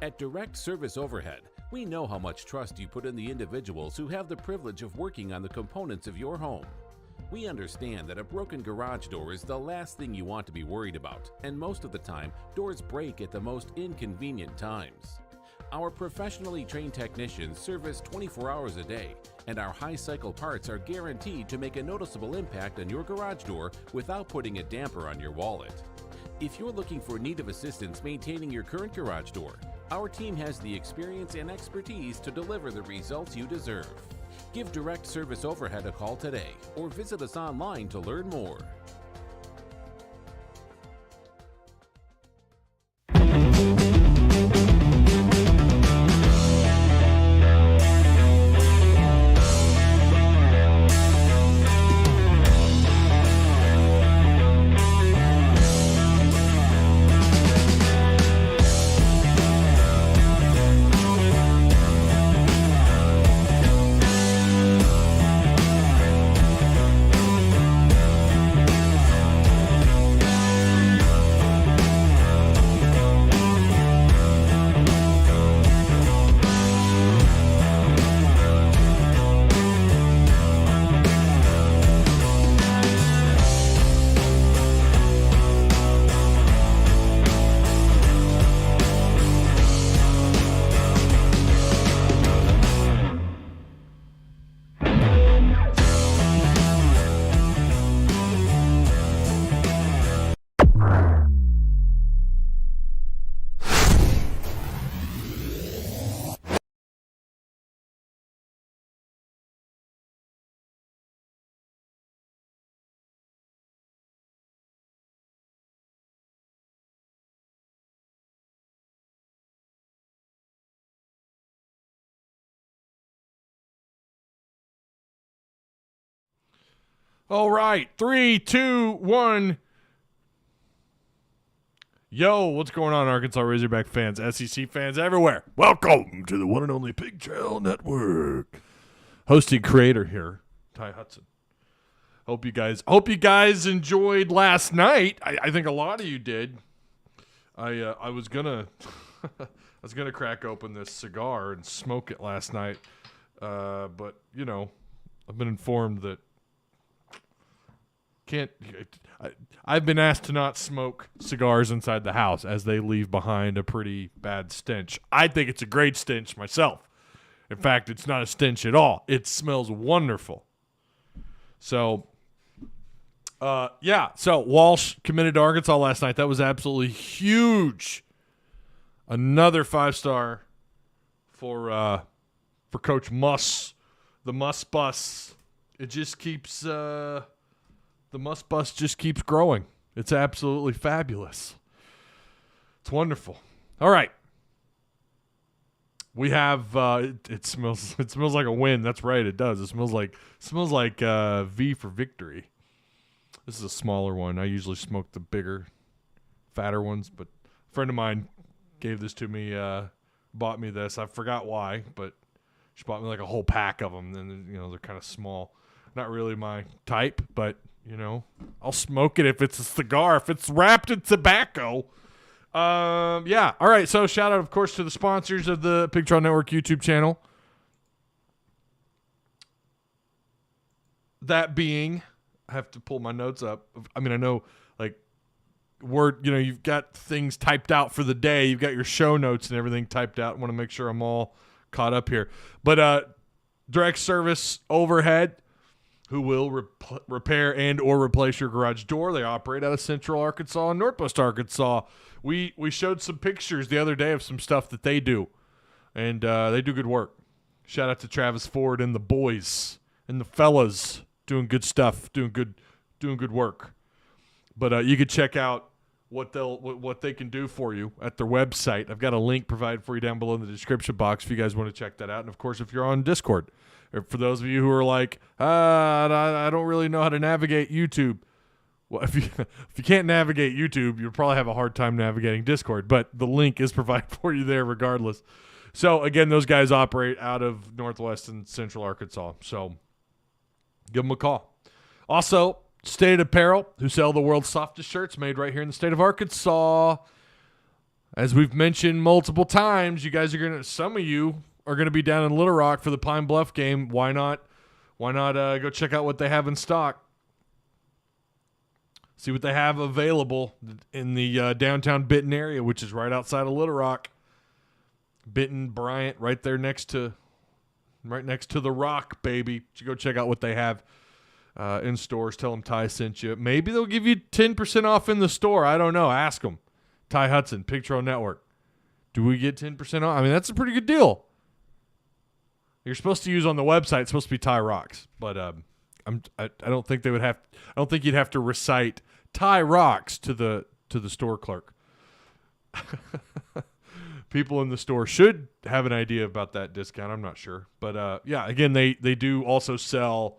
At Direct Service Overhead, we know how much trust you put in the individuals who have the privilege of working on the components of your home. We understand that a broken garage door is the last thing you want to be worried about, and most of the time, doors break at the most inconvenient times. Our professionally trained technicians service 24 hours a day, and our high-cycle parts are guaranteed to make a noticeable impact on your garage door without putting a damper on your wallet. If you're looking for need of assistance maintaining your current garage door, our team has the experience and expertise to deliver the results you deserve. Give Direct Service Overhead a call today or visit us online to learn more. All right, 3, 2, 1. Yo, what's going on, Arkansas Razorback fans, SEC fans everywhere? Welcome to the one and only Pig Trail Network. Hosting creator here, Ty Hudson. Hope you guys enjoyed last night. I think a lot of you did. I was gonna crack open this cigar and smoke it last night, but you know, I've been informed that. I've been asked to not smoke cigars inside the house as they leave behind a pretty bad stench. I think it's a great stench myself. In fact, it's not a stench at all. It smells wonderful. So, So Walsh committed to Arkansas last night. That was absolutely huge. Another 5-star for Coach Muss, the Muss bus. It just keeps. The Muss bus just keeps growing. It's absolutely fabulous. It's wonderful. All right. We have it smells like a win. That's right, it does. It smells like V for victory. This is a smaller one. I usually smoke the bigger, fatter ones, but a friend of mine gave this to me, bought me this. I forgot why, but she bought me like a whole pack of them, and you know, they're kind of small. Not really my type, but you know, I'll smoke it if it's a cigar. If it's wrapped in tobacco. Yeah. All right. So shout out, of course, to the sponsors of the Pig Trail Network YouTube channel. That being, I have to pull my notes up. I mean, I know, like, you've got things typed out for the day. You've got your show notes and everything typed out. I want to make sure I'm all caught up here. But Direct Service Overhead, who will repair and or replace your garage door. They operate out of Central Arkansas and Northwest Arkansas. We showed some pictures the other day of some stuff that they do, and they do good work. Shout out to Travis Ford and the boys and the fellas doing good stuff, doing good work. But you could check out what they can do for you at their website. I've got a link provided for you down below in the description box if you guys want to check that out. And of course, if you're on Discord. For those of you who are like, I don't really know how to navigate YouTube. Well, if you can't navigate YouTube, you'll probably have a hard time navigating Discord. But the link is provided for you there regardless. So, again, those guys operate out of Northwest and Central Arkansas. So, give them a call. Also, State Apparel, who sell the world's softest shirts made right here in the state of Arkansas. As we've mentioned multiple times, some of you are going to be down in Little Rock for the Pine Bluff game. Why not go check out what they have in stock? See what they have available in the downtown Benton area, which is right outside of Little Rock. Benton, Bryant, right next to the Rock, baby. You go check out what they have in stores. Tell them Ty sent you. Maybe they'll give you 10% off in the store. I don't know. Ask them. Ty Hudson, Pictro Network. Do we get 10% off? I mean, that's a pretty good deal. You're supposed to use on the website. It's supposed to be Ty Rocks, but I don't think they would have. I don't think you'd have to recite Ty Rocks to the store clerk. People in the store should have an idea about that discount. I'm not sure, but yeah. Again, they do also sell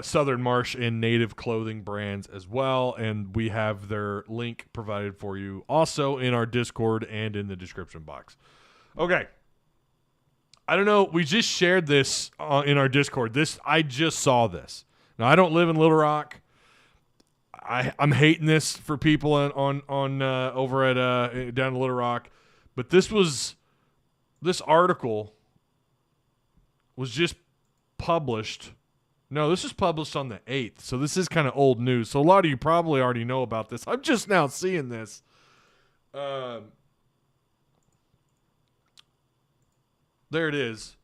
Southern Marsh and Native clothing brands as well, and we have their link provided for you also in our Discord and in the description box. Okay. I don't know. We just shared this in our Discord. I just saw this. Now, I don't live in Little Rock. I'm hating this for people on over at down in Little Rock, but this article was just published. No, this was published on the 8th, so this is kind of old news. So a lot of you probably already know about this. I'm just now seeing this. There it is.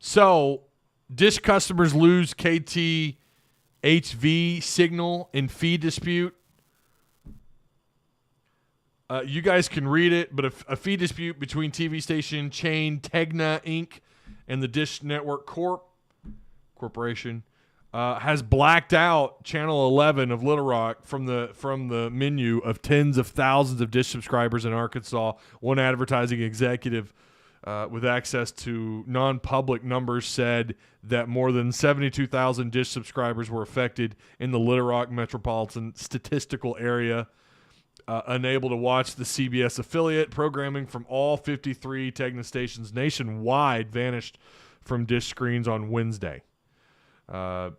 So, Dish customers lose KT HV signal in fee dispute. You guys can read it, but a fee dispute between TV station chain Tegna Inc. and the Dish Network Corporation has blacked out Channel 11 of Little Rock from the menu of tens of thousands of Dish subscribers in Arkansas. One advertising executive with access to non-public numbers said that more than 72,000 Dish subscribers were affected in the Little Rock metropolitan statistical area, unable to watch the CBS affiliate. Programming from all 53 Tegna stations nationwide vanished from Dish screens on Wednesday. So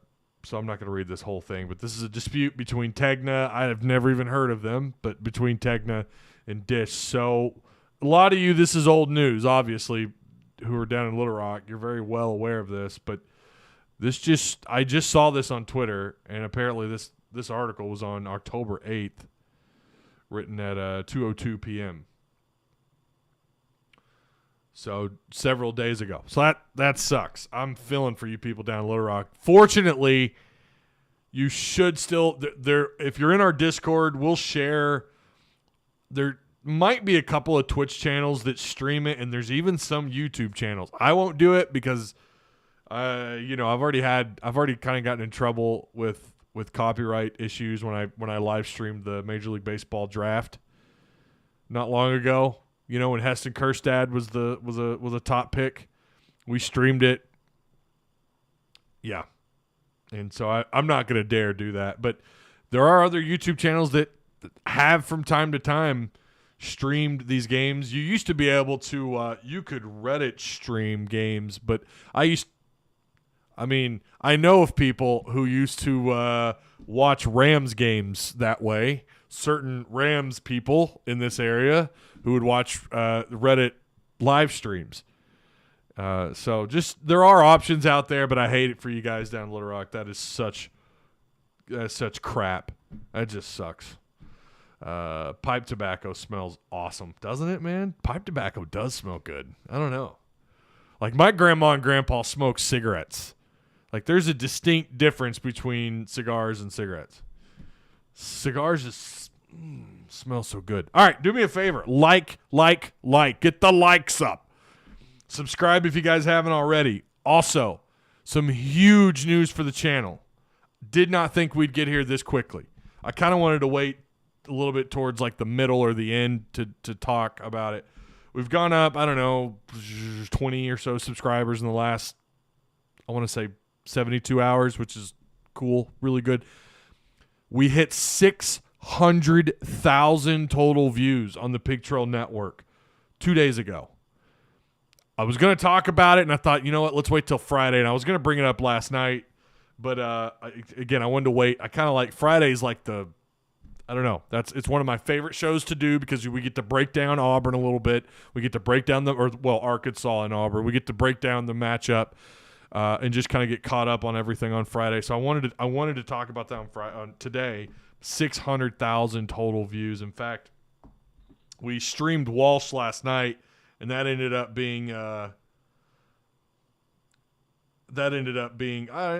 I'm not going to read this whole thing, but this is a dispute between Tegna. I have never even heard of them, but between Tegna and Dish. So a lot of you, this is old news, obviously, who are down in Little Rock. You're very well aware of this, but I just saw this on Twitter, and apparently this article was on October 8th, written at 2:02 p.m. So several days ago. So that sucks. I'm feeling for you people down in Little Rock. Fortunately, you should still if you're in our Discord, we'll share. There might be a couple of Twitch channels that stream it, and there's even some YouTube channels. I won't do it because I've already kind of gotten in trouble with copyright issues when I live streamed the Major League Baseball draft not long ago. You know, when Heston Kjerstad was a top pick, we streamed it. Yeah. And so I'm not going to dare do that. But there are other YouTube channels that have from time to time streamed these games. You used to be able to you could Reddit stream games, but I know of people who used to watch Rams games that way. Certain Rams people in this area who would watch Reddit live streams. So just there are options out there, but I hate it for you guys down in Little Rock. That is such crap. That just sucks. Pipe tobacco smells awesome, doesn't it, man? Pipe tobacco does smell good. I don't know. Like my grandma and grandpa smoked cigarettes. Like there's a distinct difference between cigars and cigarettes. Cigars just smell so good. All right, do me a favor. Like. Get the likes up. Subscribe if you guys haven't already. Also, some huge news for the channel. Did not think we'd get here this quickly. I kind of wanted to wait a little bit towards like the middle or the end to talk about it. We've gone up, 20 or so subscribers in the last, I want to say 72 hours, which is cool, really good. We hit 600,000 total views on the Pig Trail Network 2 days ago. I was going to talk about it, and I thought, you know what, let's wait till Friday. And I was going to bring it up last night, but again, I wanted to wait. I kind of like Friday's like I don't know. It's one of my favorite shows to do because we get to break down Auburn a little bit. We get to break down Arkansas and Auburn. We get to break down the matchup and just kind of get caught up on everything on Friday. So I wanted to talk about that on today. 600,000 total views. In fact, we streamed Walsh last night, and that ended up being I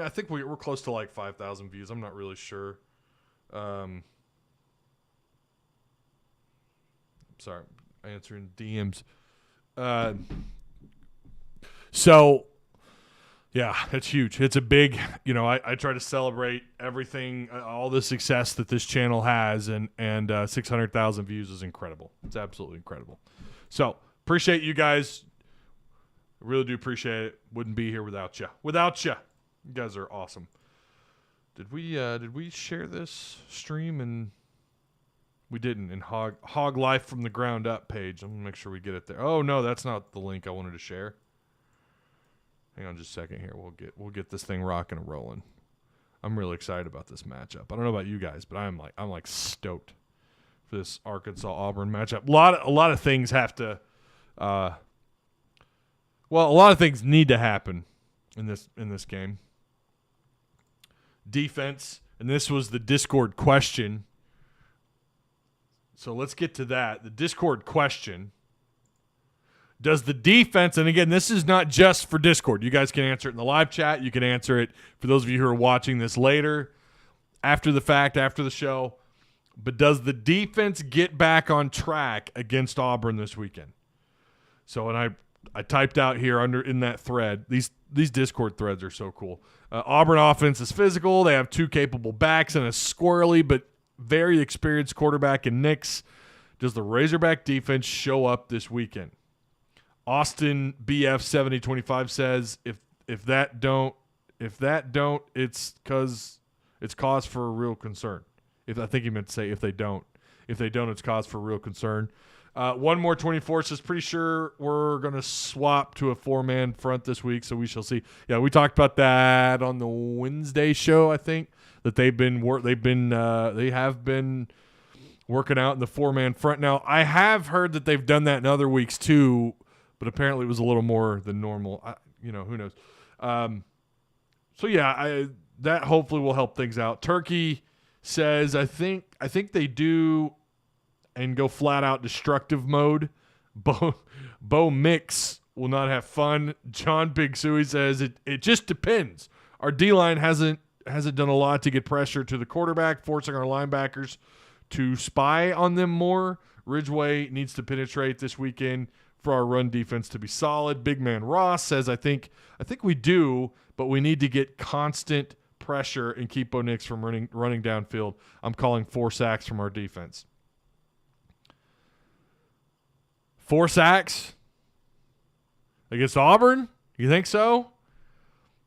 think we're close to like 5,000 views. I'm not really sure. Sorry, answering DMs. So, yeah, it's huge. It's a big, I try to celebrate everything, all the success that this channel has, and 600,000 views is incredible. It's absolutely incredible. So, appreciate you guys. I really do appreciate it. Wouldn't be here without you. You guys are awesome. Did we share this stream? And we didn't. In Hog Life from the Ground Up page. I'm gonna make sure we get it there. Oh no, that's not the link I wanted to share. Hang on just a second here. We'll get this thing rocking and rolling. I'm really excited about this matchup. I don't know about you guys, but I'm like stoked for this Arkansas Auburn matchup. A lot of things have to. A lot of things need to happen in this game. Defense, and this was the Discord question. So let's get to that. The Discord question. Does the defense, and again, this is not just for Discord. You guys can answer it in the live chat. You can answer it for those of you who are watching this later, after the fact, after the show. But does the defense get back on track against Auburn this weekend? So, and I typed out here in that thread. These Discord threads are so cool. Auburn offense is physical. They have two capable backs and a squirrely but very experienced quarterback in Nix. Does the Razorback defense show up this weekend? Austin BF 7025 says if that don't, it's cause it's cause for a real concern. I think he meant to say if they don't, it's cause for real concern. One more 24 says pretty sure we're gonna swap to a 4-man front this week, so we shall see. Yeah, we talked about that on the Wednesday show. I think that they have been working out in the 4-man front. Now I have heard that they've done that in other weeks too, but apparently it was a little more than normal. Who knows? So yeah, that hopefully will help things out. Turkey says I think they do. And go flat out destructive mode. Bo Mix will not have fun. John Big Suey says it just depends. Our D-line hasn't done a lot to get pressure to the quarterback, forcing our linebackers to spy on them more. Ridgeway needs to penetrate this weekend for our run defense to be solid. Big Man Ross says I think we do, but we need to get constant pressure and keep Bo Nix from running downfield. I'm calling 4 sacks from our defense. 4 sacks against Auburn? You think so?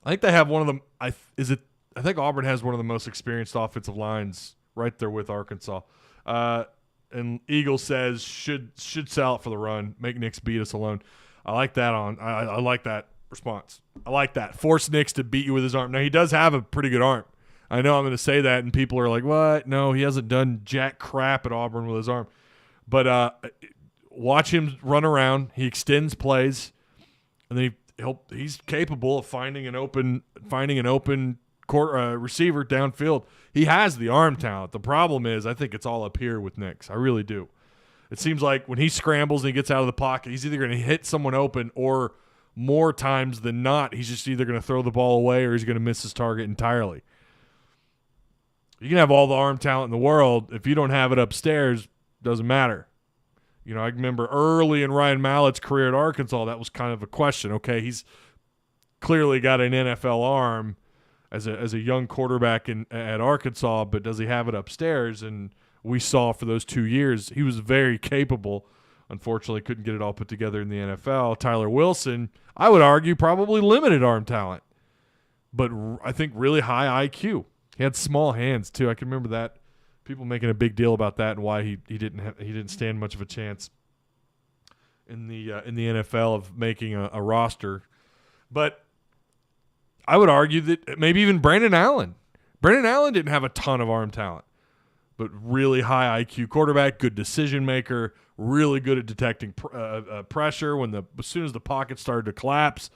I think they have one of them. I think Auburn has one of the most experienced offensive lines right there with Arkansas. And Eagle says should sell out for the run. Make Nix beat us alone. I like that I like that response. I like that. Force Nix to beat you with his arm. Now he does have a pretty good arm. I know I'm going to say that, and people are like, "What? No, he hasn't done jack crap at Auburn with his arm." But watch him run around. He extends plays, and then he's capable of finding an open receiver downfield. He has the arm talent. The problem is, I think it's all up here with Nix. I really do. It seems like when he scrambles and he gets out of the pocket, he's either going to hit someone open, or more times than not, he's just either going to throw the ball away or he's going to miss his target entirely. You can have all the arm talent in the world. If you don't have it upstairs, doesn't matter. I remember early in Ryan Mallett's career at Arkansas, that was kind of a question. Okay, he's clearly got an NFL arm as a young quarterback at Arkansas, but does he have it upstairs? And we saw for those 2 years, he was very capable. Unfortunately, couldn't get it all put together in the NFL. Tyler Wilson, I would argue, probably limited arm talent, but I think really high IQ. He had small hands too. I can remember that. People making a big deal about that and why he didn't stand much of a chance in the NFL of making a roster. But I would argue that maybe even Brandon Allen didn't have a ton of arm talent, but really high IQ quarterback, good decision maker, really good at detecting pressure. As soon as the pocket started to collapse,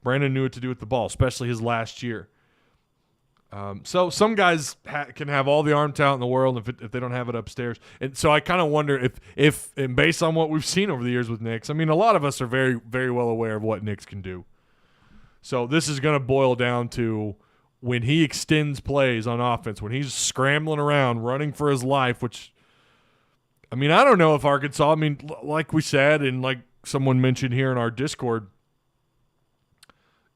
Brandon knew what to do with the ball, especially his last year. So some guys can have all the arm talent in the world if they don't have it upstairs. And so I kind of wonder if and based on what we've seen over the years with Nix, I mean, a lot of us are very, very well aware of what Nix can do. So this is going to boil down to when he extends plays on offense, when he's scrambling around, running for his life, which, I mean, I don't know if Arkansas, I mean, like we said and like someone mentioned here in our Discord,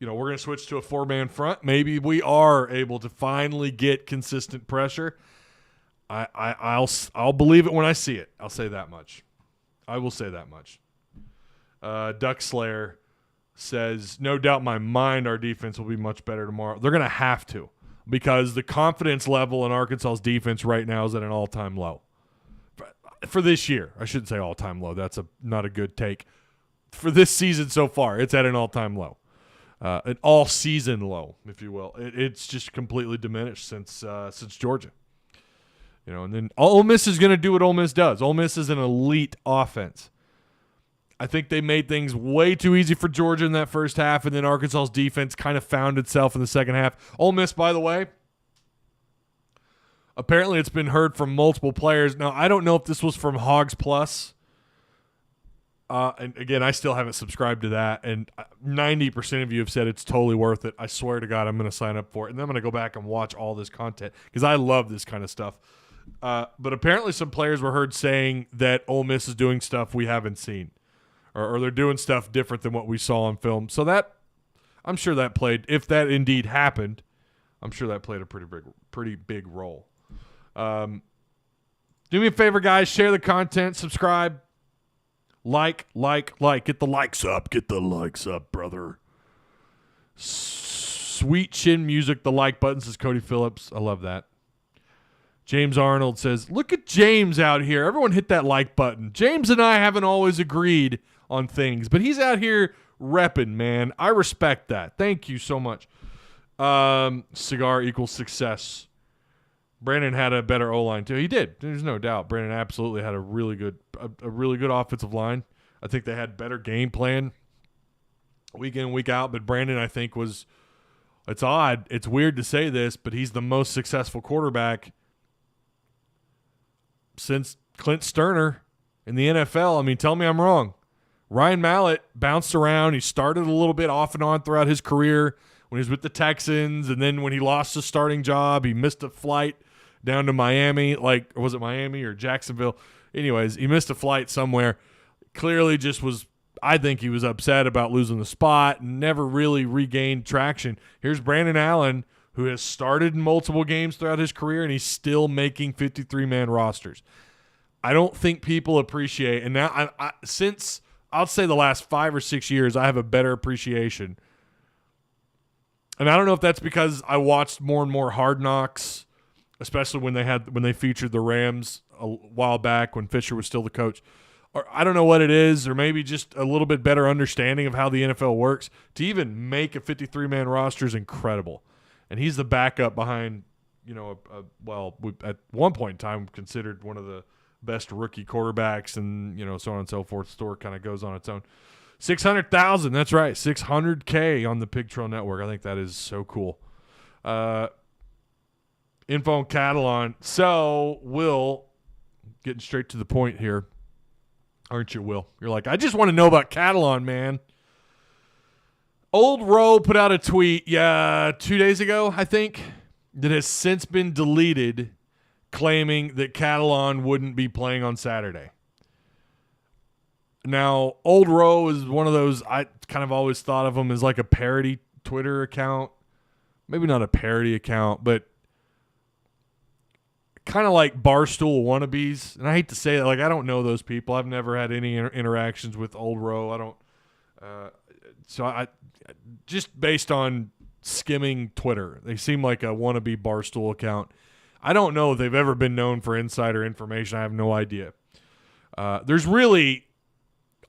we're going to switch to a 4-man front. Maybe we are able to finally get consistent pressure. I'll believe it when I see it. I'll say that much. I will say that much. Duck Slayer says, no doubt in my mind our defense will be much better tomorrow. They're going to have to, because the confidence level in Arkansas's defense right now is at an all-time low. For this year, I shouldn't say all-time low. That's not a good take. For this season so far, it's at an all-time low. An all-season low, if you will. It's just completely diminished since Georgia. And then Ole Miss is going to do what Ole Miss does. Ole Miss is an elite offense. I think they made things way too easy for Georgia in that first half, and then Arkansas's defense kind of found itself in the second half. Ole Miss, by the way, apparently it's been heard from multiple players. Now, I don't know if this was from Hogs Plus. And again, I still haven't subscribed to that, and 90% of you have said it's totally worth it. I swear to God, I'm going to sign up for it, and then I'm going to go back and watch all this content because I love this kind of stuff. But apparently some players were heard saying that Ole Miss is doing stuff we haven't seen, or they're doing stuff different than what we saw on film. So that, I'm sure that played, if that indeed happened, I'm sure that played a pretty big role. Do me a favor, guys. Share the content. Subscribe. Like. Get the likes up. Get the likes up, brother. Sweet chin music. The like button, says Cody Phillips. I love that. James Arnold says, look at James out here. Everyone hit that like button. James and I haven't always agreed on things, but he's out here repping, man. I respect that. Thank you so much. Cigar equals success. Brandon had a better O-line too. He did. There's no doubt. Brandon absolutely had a really good offensive line. I think they had better game plan week in, week out. But Brandon, I think, it's odd. It's weird to say this, but he's the most successful quarterback since Clint Sterner in the NFL. I mean, tell me I'm wrong. Ryan Mallett bounced around. He started a little bit off and on throughout his career when he was with the Texans, and then when he lost his starting job, he missed a flight down to Miami, or was it Miami or Jacksonville? Anyways, he missed a flight somewhere. Clearly just was, I think he was upset about losing the spot and never really regained traction. Here's Brandon Allen, who has started in multiple games throughout his career, and he's still making 53-man rosters. I don't think people appreciate, and now since I'll say the last 5 or 6 years, I have a better appreciation. And I don't know if that's because I watched more and more Hard Knocks, especially when they featured the Rams a while back when Fisher was still the coach. Or I don't know what it is, or maybe just a little bit better understanding of how the NFL works. To even make a 53-man roster is incredible. And he's the backup behind, at one point in time considered one of the best rookie quarterbacks, and so on and so forth. The story kind of goes on its own. 600,000, that's right, 600K on the Pig Trail Network. I think that is so cool. Info on Catalan. So, Will, getting straight to the point here, aren't you, Will? You're like, I just want to know about Catalan, man. Old Rowe put out a tweet, 2 days ago, I think, that has since been deleted, claiming that Catalan wouldn't be playing on Saturday. Now, Old Rowe is one of those, I kind of always thought of him as like a parody Twitter account. Maybe not a parody account, but kind of like Barstool wannabes. And I hate to say that, I don't know those people. I've never had any interactions with Old Rowe. I don't. So I just based on skimming Twitter, they seem like a wannabe Barstool account. I don't know if they've ever been known for insider information. I have no idea. There's really,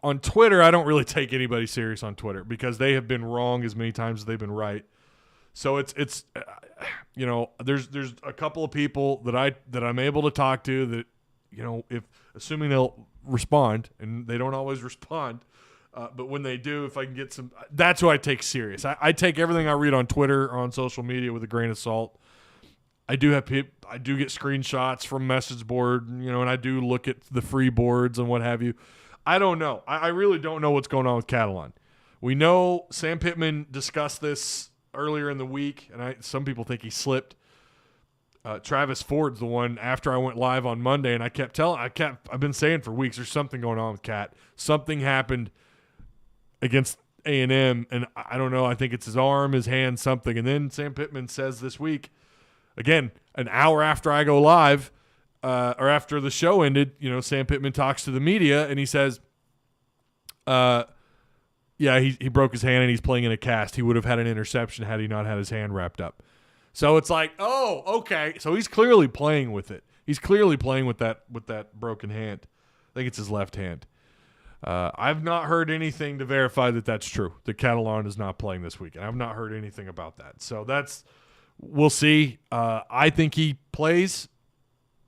on Twitter, I don't really take anybody serious on Twitter because they have been wrong as many times as they've been right. So it's there's a couple of people that I'm able to talk to that, if assuming they'll respond, and they don't always respond, but when they do, if I can get some, that's who I take serious. I take everything I read on Twitter or on social media with a grain of salt. I do get screenshots from message board, and I do look at the free boards and what have you. I don't know. I really don't know what's going on with Catalan. We know Sam Pittman discussed this earlier in the week, and some people think he slipped. Travis Ford's the one after I went live on Monday, and I've been saying for weeks, there's something going on with Cat. Something happened against A&M, and I don't know. I think it's his arm, his hand, something. And then Sam Pittman says this week, again, an hour after I go live, or after the show ended, Sam Pittman talks to the media, and he says, he broke his hand and he's playing in a cast. He would have had an interception had he not had his hand wrapped up. So it's like, oh, okay. So he's clearly playing with it. He's clearly playing with that broken hand. I think it's his left hand. I've not heard anything to verify that that's true, that Catalan is not playing this weekend. I've not heard anything about that. So we'll see. I think he plays,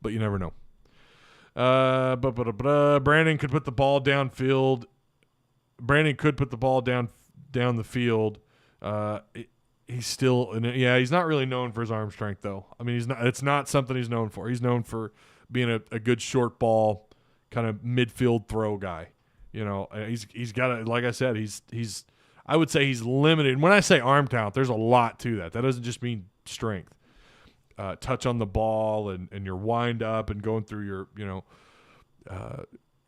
but you never know. Brandon could put the ball downfield. Brandon could put the ball down the field. He's still, he's not really known for his arm strength, though. I mean, it's not something he's known for. He's known for being a good short ball, kind of midfield throw guy. He's got like I said, I would say he's limited. When I say arm talent, there's a lot to that. That doesn't just mean strength. Touch on the ball and your wind up and going through your,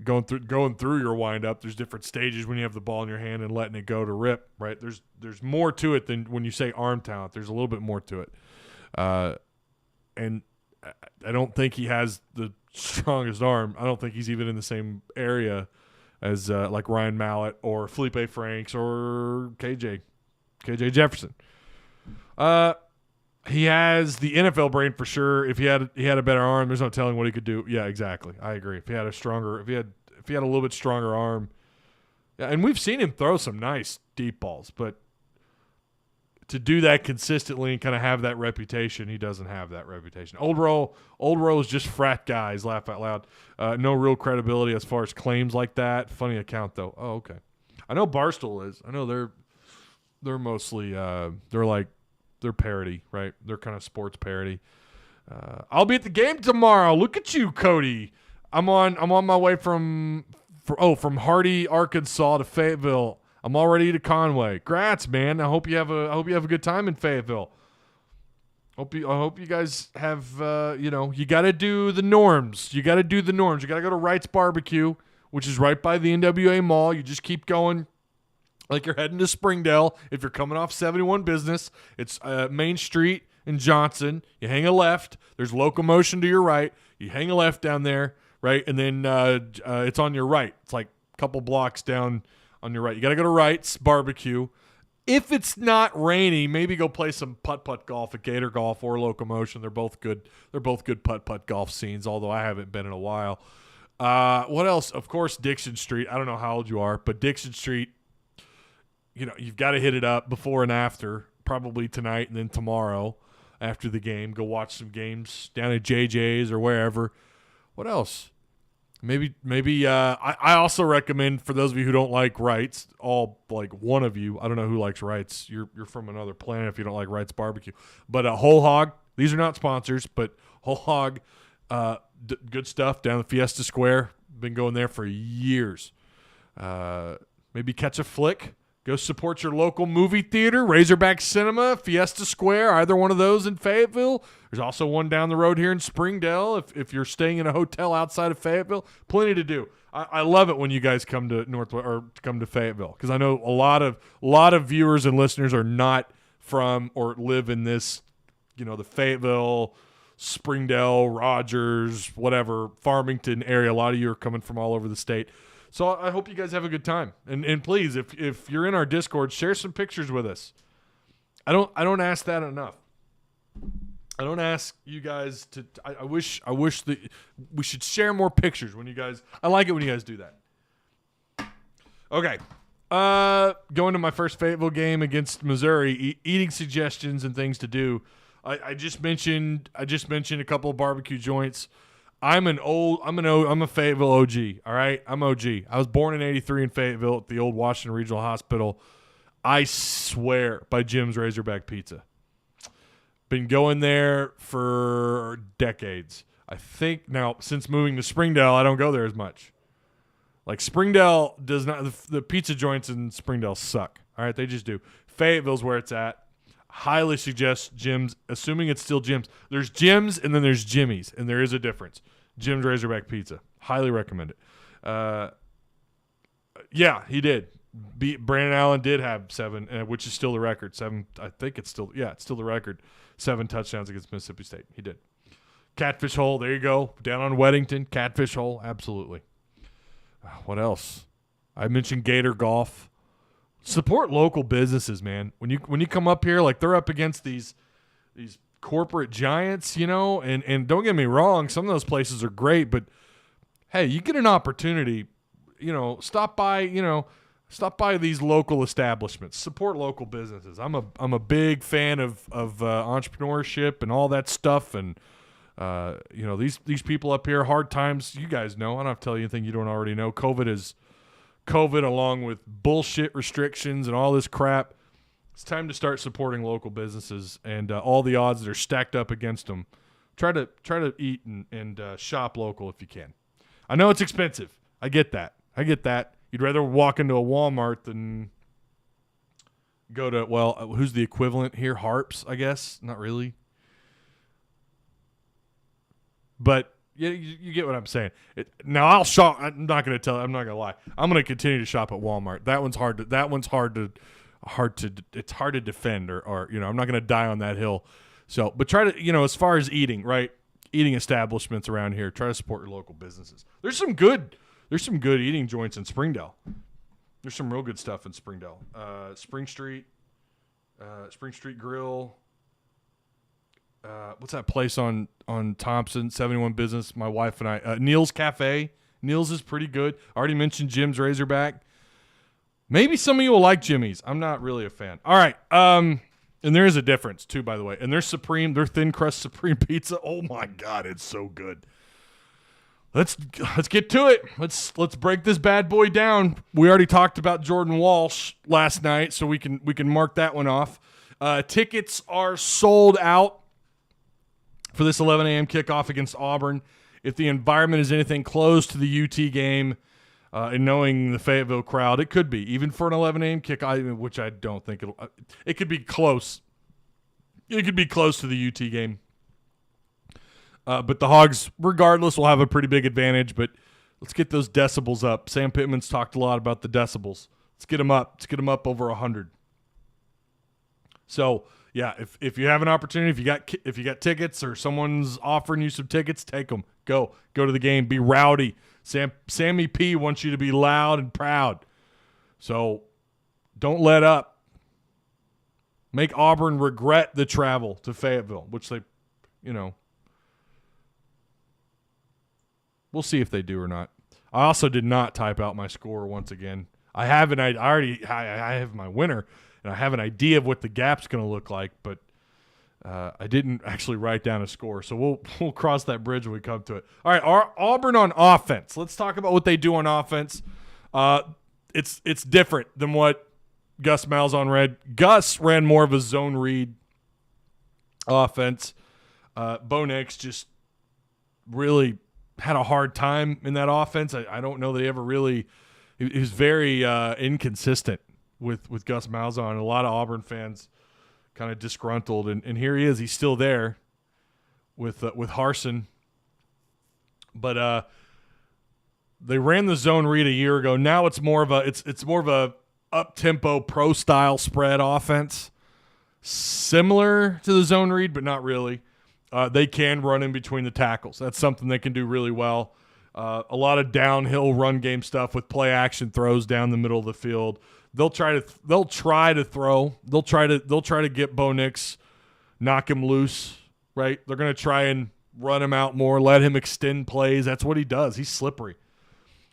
going through your wind up. There's different stages when you have the ball in your hand and letting it go to rip, right? There's more to it than when you say arm talent. There's a little bit more to it. And I don't think he has the strongest arm. I don't think he's even in the same area as like Ryan Mallett or Felipe Franks or KJ Jefferson. He has the NFL brain for sure. If he had a better arm, there's no telling what he could do. Yeah, exactly. I agree. If he had a little bit stronger arm, yeah, and we've seen him throw some nice deep balls, but to do that consistently and kind of have that reputation, he doesn't have that reputation. Old Row is just frat guys. Laugh out loud. No real credibility as far as claims like that. Funny account though. Oh, okay. I know Barstool is. I know they're mostly they're parody, right? They're kind of sports parody. I'll be at the game tomorrow. Look at you, Cody. I'm on my way from Hardy, Arkansas to Fayetteville. I'm already to Conway. Grats, man. I hope you have a good time in Fayetteville. I hope you guys have you got to do the norms. You got to go to Wright's Barbecue, which is right by the NWA Mall. You just keep going like you're heading to Springdale. If you're coming off 71 Business, it's Main Street in Johnson. You hang a left. There's Locomotion to your right. You hang a left down there, right? And then it's on your right. It's like a couple blocks down on your right. You got to go to Wright's Barbecue. If it's not rainy, maybe go play some putt-putt golf at Gator Golf or Locomotion. They're both good. They're both good putt-putt golf scenes, although I haven't been in a while. What else? Of course, Dixon Street. I don't know how old you are, but Dixon Street, you've got to hit it up before and after, probably tonight and then tomorrow after the game. Go watch some games down at JJ's or wherever. What else? Maybe I also recommend, for those of you who don't like Wright's, all like one of you, I don't know who likes Wright's. You're from another planet if you don't like Wright's Barbecue. But Whole Hog, these are not sponsors, but Whole Hog, good stuff down at Fiesta Square. Been going there for years. Maybe catch a flick. Go support your local movie theater, Razorback Cinema, Fiesta Square, either one of those in Fayetteville. There's also one down the road here in Springdale if you're staying in a hotel outside of Fayetteville. Plenty to do. I love it when you guys come to come to Fayetteville, because I know a lot of viewers and listeners are not from or live in this, the Fayetteville, Springdale, Rogers, whatever, Farmington area. A lot of you are coming from all over the state. So I hope you guys have a good time. And please, if you're in our Discord, share some pictures with us. I don't ask that enough. I don't ask you guys to. I wish that we should share more pictures when you guys. I like it when you guys do that. Okay, Going to my first Fayetteville game against Missouri, eating suggestions and things to do. I just mentioned a couple of barbecue joints. I'm a Fayetteville OG. All right, I'm OG. I was born in '83 in Fayetteville at the old Washington Regional Hospital. I swear by Jim's Razorback Pizza. Been going there for decades. I think now since moving to Springdale, I don't go there as much. Like Springdale does not. The pizza joints in Springdale suck. All right, they just do. Fayetteville's where it's at. Highly suggest Jim's, assuming it's still Jim's. There's Jim's and then there's Jimmy's, and there is a difference. Jim's Razorback Pizza. Highly recommend it. Yeah, he did. Brandon Allen did have 7, which is still the record. 7, I think it's still the record. 7 touchdowns against Mississippi State. He did. Catfish Hole, there you go. Down on Weddington, Catfish Hole, absolutely. What else? I mentioned Gator Golf. Support local businesses, man. When you come up here, like they're up against these corporate giants, and don't get me wrong, some of those places are great, but hey, you get an opportunity, stop by these local establishments, support local businesses. I'm a big fan of entrepreneurship and all that stuff, and these people up here, hard times. You guys know. I don't have to tell you anything you don't already know. COVID, along with bullshit restrictions and all this crap. It's time to start supporting local businesses and all the odds that are stacked up against them. Try to eat and shop local if you can. I know it's expensive. I get that. You'd rather walk into a Walmart than go to, who's the equivalent here? Harps, I guess. Not really. But you get what I'm saying. Now I'll shop. I'm not going to lie. I'm going to continue to shop at Walmart. It's hard to defend or I'm not going to die on that hill. So, but try to, as far as eating, right? Eating establishments around here, try to support your local businesses. There's some good eating joints in Springdale. There's some real good stuff in Springdale. Spring Street Grill. What's that place on Thompson, 71 Business? My wife and I, Neil's Cafe. Neil's is pretty good. I already mentioned Jim's Razorback. Maybe some of you will like Jimmy's. I'm not really a fan. All right. And there is a difference too, by the way. And their thin crust Supreme pizza. Oh my God, it's so good. Let's get to it. Let's break this bad boy down. We already talked about Jordan Walsh last night, so we can mark that one off. Tickets are sold out for this 11 a.m. kickoff against Auburn. If the environment is anything close to the UT game, and knowing the Fayetteville crowd, it could be. Even for an 11 a.m. kickoff, which I don't think it could be close. It could be close to the UT game. But the Hogs, regardless, will have a pretty big advantage. But let's get those decibels up. Sam Pittman's talked a lot about the decibels. Let's get them up. Let's get them up over 100. So, yeah, if you have an opportunity, if you got tickets or someone's offering you some tickets, take them. Go to the game. Be rowdy. Sammy P wants you to be loud and proud. So don't let up. Make Auburn regret the travel to Fayetteville, which they, we'll see if they do or not. I also did not type out my score once again. I have my winner, and I have an idea of what the gap's going to look like, but I didn't actually write down a score, so we'll cross that bridge when we come to it. All right, Auburn on offense. Let's talk about what they do on offense. It's different than what Gus Malzahn read. Gus ran more of a zone read offense. Bo Nix just really had a hard time in that offense. I don't know that he ever really – he was very inconsistent with Gus Malzahn. A lot of Auburn fans kind of disgruntled, and here he is. He's still there with Harsin. But they ran the zone read a year ago. Now it's more of a up-tempo pro-style spread offense, similar to the zone read, but not really. They can run in between the tackles. That's something they can do really well. A lot of downhill run game stuff with play action throws down the middle of the field. They'll try to throw. They'll try to get Bo Nix, knock him loose. Right? They're going to try and run him out more, let him extend plays. That's what he does. He's slippery.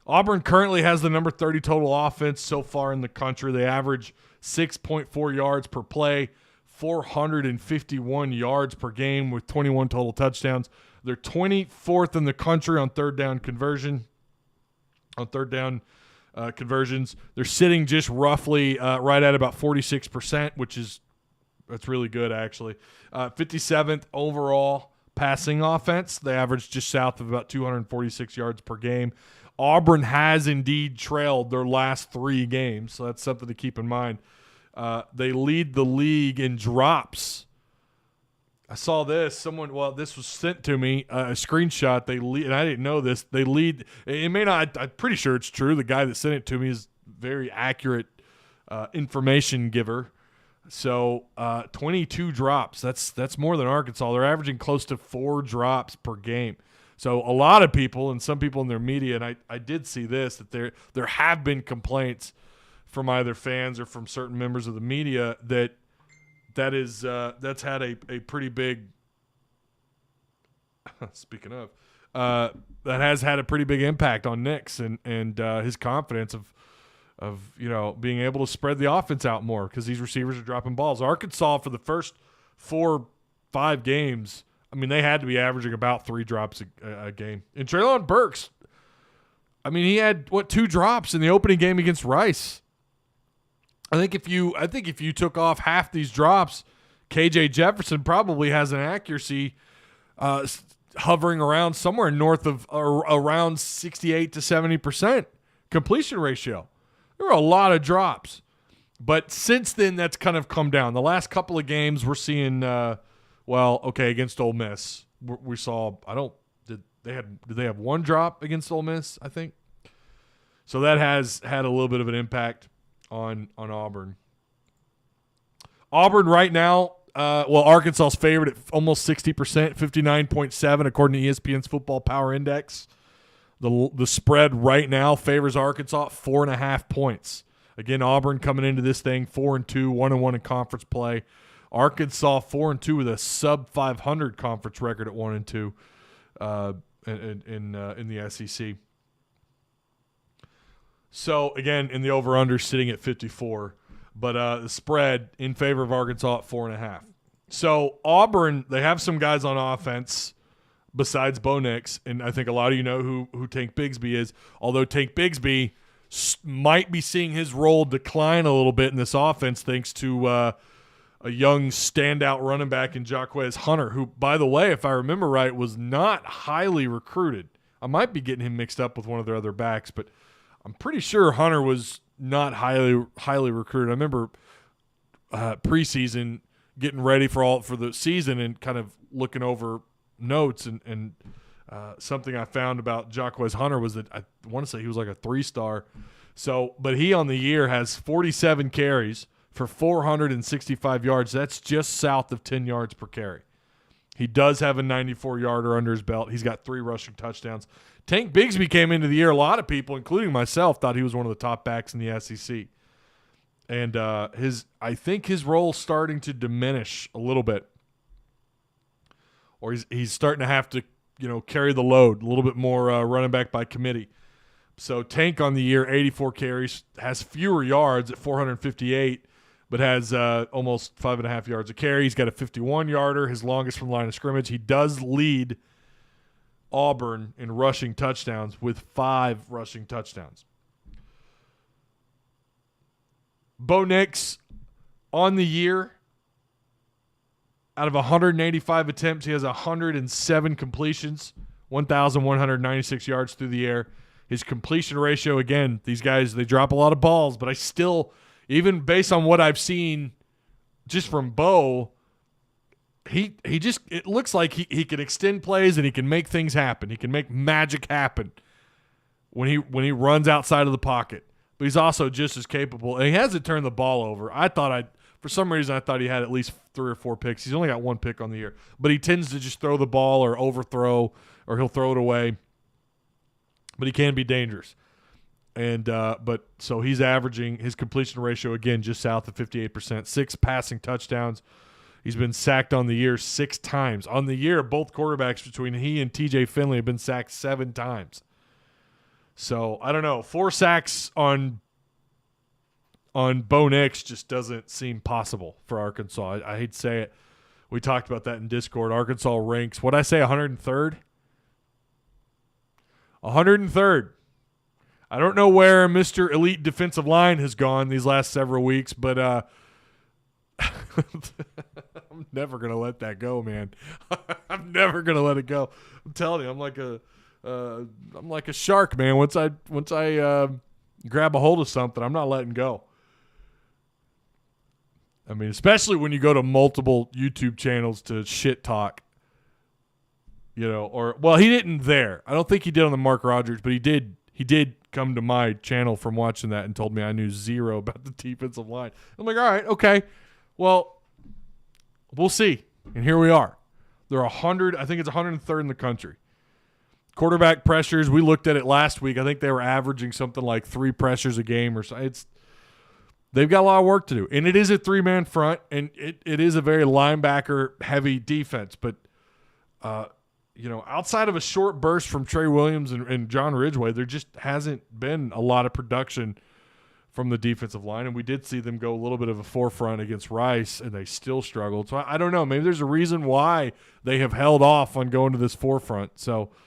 Auburn currently has the number 30 total offense so far in the country. They average 6.4 yards per play, 451 yards per game with 21 total touchdowns. They're 24th in the country on third down conversions. They're sitting just roughly right at about 46%, that's really good actually. 57th overall passing offense. They average just south of about 246 yards per game. Auburn has indeed trailed their last 3 games, so that's something to keep in mind. They lead the league in drops. I saw this. This was sent to me, a screenshot. They lead, and I didn't know this. They lead. It may not. I'm pretty sure it's true. The guy that sent it to me is very accurate information giver. So 22 drops. That's more than Arkansas. They're averaging close to 4 drops per game. So a lot of people, and some people in their media, and I did see this, that there have been complaints from either fans or from certain members of the media that's had a pretty big speaking of that has had a pretty big impact on Nix and his confidence of being able to spread the offense out more because these receivers are dropping balls. Arkansas for the first 4-5 games, I mean, they had to be averaging about 3 drops a game. And Treylon Burks, I mean, he had 2 drops in the opening game against Rice. I think if you took off half these drops, KJ Jefferson probably has an accuracy hovering around somewhere north of around 68 to 70% completion ratio. There were a lot of drops, but since then that's kind of come down. The last couple of games we're seeing, against Ole Miss, we saw. Did they have 1 drop against Ole Miss? I think so. That has had a little bit of an impact on Auburn. Auburn right now, Arkansas's favorite at almost 60%, 59.7 according to ESPN's Football Power Index. The spread right now favors Arkansas 4.5 points. Again, Auburn coming into this thing 4-2, 1-1 in conference play. Arkansas 4-2 with a sub 500 conference record at 1-2 in the SEC. So, again, in the over-under sitting at 54. But the spread in favor of Arkansas at 4.5. So, Auburn, they have some guys on offense besides Bo Nix. And I think a lot of you know who Tank Bigsby is. Although Tank Bigsby might be seeing his role decline a little bit in this offense thanks to a young standout running back in Jacquez Hunter, who, by the way, if I remember right, was not highly recruited. I might be getting him mixed up with one of their other backs, but I'm pretty sure Hunter was not highly recruited. I remember preseason getting ready for the season and kind of looking over notes and something I found about Jacquez Hunter was that I want to say he was like a 3-star. So, but he on the year has 47 carries for 465 yards. That's just south of 10 yards per carry. He does have a 94-yarder under his belt. He's got 3 rushing touchdowns. Tank Bigsby came into the year. A lot of people, including myself, thought he was one of the top backs in the SEC. And I think his role is starting to diminish a little bit. Or he's starting to have to, carry the load a little bit more running back by committee. So Tank on the year, 84 carries, has fewer yards at 458, but has almost 5.5 yards a carry. He's got a 51-yarder, his longest from line of scrimmage. He does lead Auburn in rushing touchdowns with 5 rushing touchdowns. Bo Nix on the year, out of 185 attempts, he has 107 completions, 1,196 yards through the air. His completion ratio, again, these guys, they drop a lot of balls, but I still, even based on what I've seen just from Bo, it looks like he can extend plays and he can make things happen. He can make magic happen when he runs outside of the pocket. But he's also just as capable. And he hasn't turned the ball over. For some reason, I thought he had at least 3 or 4 picks. He's only got 1 pick on the year. But he tends to just throw the ball or overthrow, or he'll throw it away. But he can be dangerous. And so he's averaging his completion ratio, again, just south of 58%. 6 passing touchdowns. He's been sacked on the year 6 times. On the year, both quarterbacks between he and TJ Finley have been sacked 7 times. So I don't know. 4 sacks on Bo Nix just doesn't seem possible for Arkansas. I hate to say it. We talked about that in Discord. Arkansas ranks, what'd I say, 103rd? 103rd. I don't know where Mr. Elite Defensive Line has gone these last several weeks, but I'm never going to let that go, man. I'm never going to let it go. I'm telling you, I'm like a shark, man. Once I grab a hold of something, I'm not letting go. I mean, especially when you go to multiple YouTube channels to shit talk, he didn't there. I don't think he did on the Mark Rogers, but he did come to my channel from watching that and told me I knew zero about the defensive line. I'm like, all right, okay. Well, we'll see. And here we are. They're 100, I think it's 103rd in the country. Quarterback pressures, we looked at it last week. I think they were averaging something like 3 pressures a game or so. They've got a lot of work to do. And it is a 3-man front, and it is a very linebacker-heavy defense. But, outside of a short burst from Trey Williams and John Ridgway, there just hasn't been a lot of production from the defensive line. And we did see them go a little bit of a forefront against Rice, and they still struggled. So I don't know. Maybe there's a reason why they have held off on going to this forefront. So –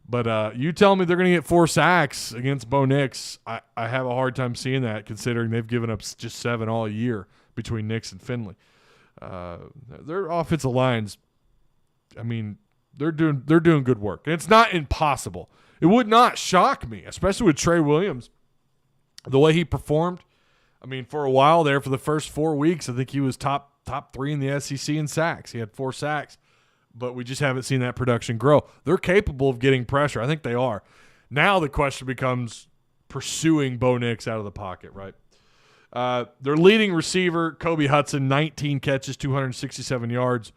but you tell me they're going to get 4 sacks against Bo Nix. I have a hard time seeing that, considering they've given up just 7 all year between Nix and Finley. Their offensive lines, I mean, they're doing good work, and it's not impossible. It would not shock me, especially with Trey Williams, the way he performed. I mean, for a while there, for the first 4 weeks, I think he was top 3 in the SEC in sacks. He had 4 sacks. But we just haven't seen that production grow. They're capable of getting pressure. I think they are. Now the question becomes pursuing Bo Nix out of the pocket, right? Their leading receiver, Kobe Hudson, 19 catches, 267 yards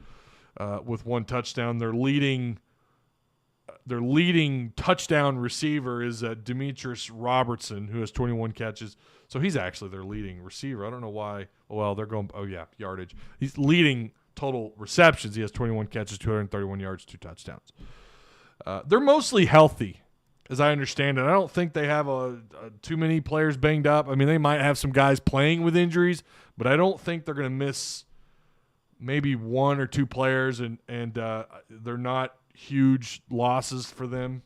with 1 touchdown. Their leading touchdown receiver is Demetrius Robertson, who has 21 catches. So he's actually their leading receiver. I don't know why. Well, they're going – yardage. He's leading – total receptions. He has 21 catches, 231 yards, 2 touchdowns. They're mostly healthy, as I understand it. I don't think they have too many players banged up. I mean, they might have some guys playing with injuries, but I don't think they're going to miss maybe 1 or 2 players, and they're not huge losses for them.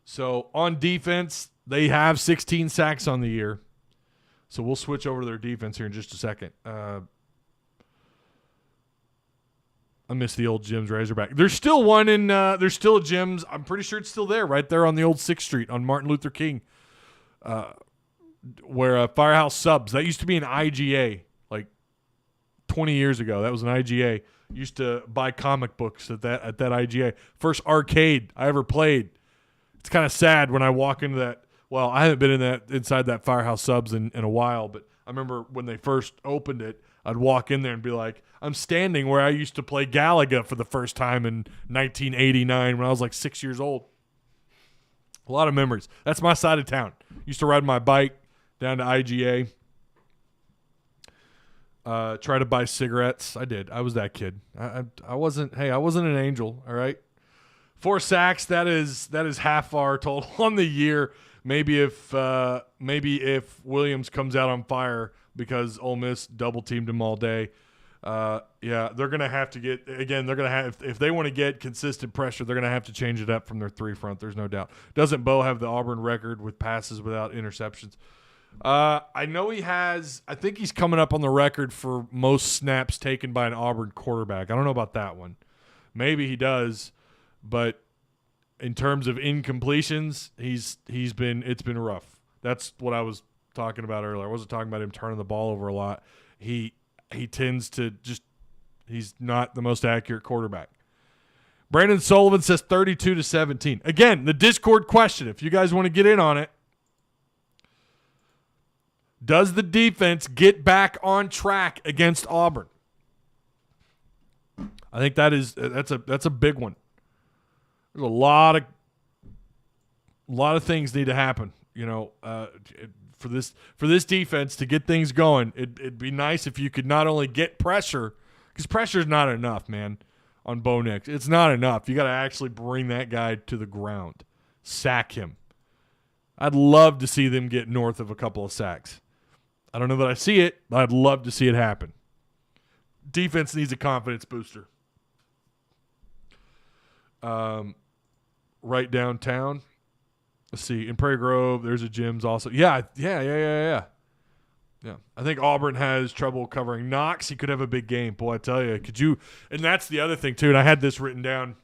So on defense, they have 16 sacks on the year. So we'll switch over to their defense here in just a second. I miss the old Jim's Razorback. There's still one in there's still a Jim's. I'm pretty sure it's still there, right there on the old 6th Street on Martin Luther King, where Firehouse Subs. That used to be an IGA like 20 years ago. That was an IGA. Used to buy comic books at that IGA. First arcade I ever played. It's kind of sad when I walk into that. Well, I haven't been inside that Firehouse Subs in a while, but I remember when they first opened it, I'd walk in there and be like, I'm standing where I used to play Galaga for the first time in 1989 when I was like 6 years old. A lot of memories. That's my side of town. Used to ride my bike down to IGA. Try to buy cigarettes. I did. I was that kid. I wasn't an angel, all right? 4 sacks, that is half our total on the year. Maybe if Williams comes out on fire because Ole Miss double teamed him all day. They're going to have to get, again, they're going to have, if they want to get consistent pressure, they're going to have to change it up from their 3 front. There's no doubt. Doesn't Bo have the Auburn record with passes without interceptions? I know he has, I think he's coming up on the record for most snaps taken by an Auburn quarterback. I don't know about that one. Maybe he does, but in terms of incompletions, it's been rough. That's what I was talking about earlier. I wasn't talking about him turning the ball over a lot. He tends to he's not the most accurate quarterback. Brandon Sullivan says 32-17. Again, the Discord question, if you guys want to get in on it. Does the defense get back on track against Auburn? I think that's a big one. There's a lot of things need to happen, for this defense to get things going. It'd be nice if you could not only get pressure, because pressure's not enough, man, on Bo Nix. It's not enough. You got to actually bring that guy to the ground. sack him. I'd love to see them get north of a couple of sacks. I don't know that I see it, but I'd love to see it happen. Defense needs a confidence booster. Right downtown. Let's see. In Prairie Grove, there's a gym's also. Yeah. I think Auburn has trouble covering Knox. He could have a big game. Boy, I tell you. Could you – and that's the other thing, too, and I had this written down.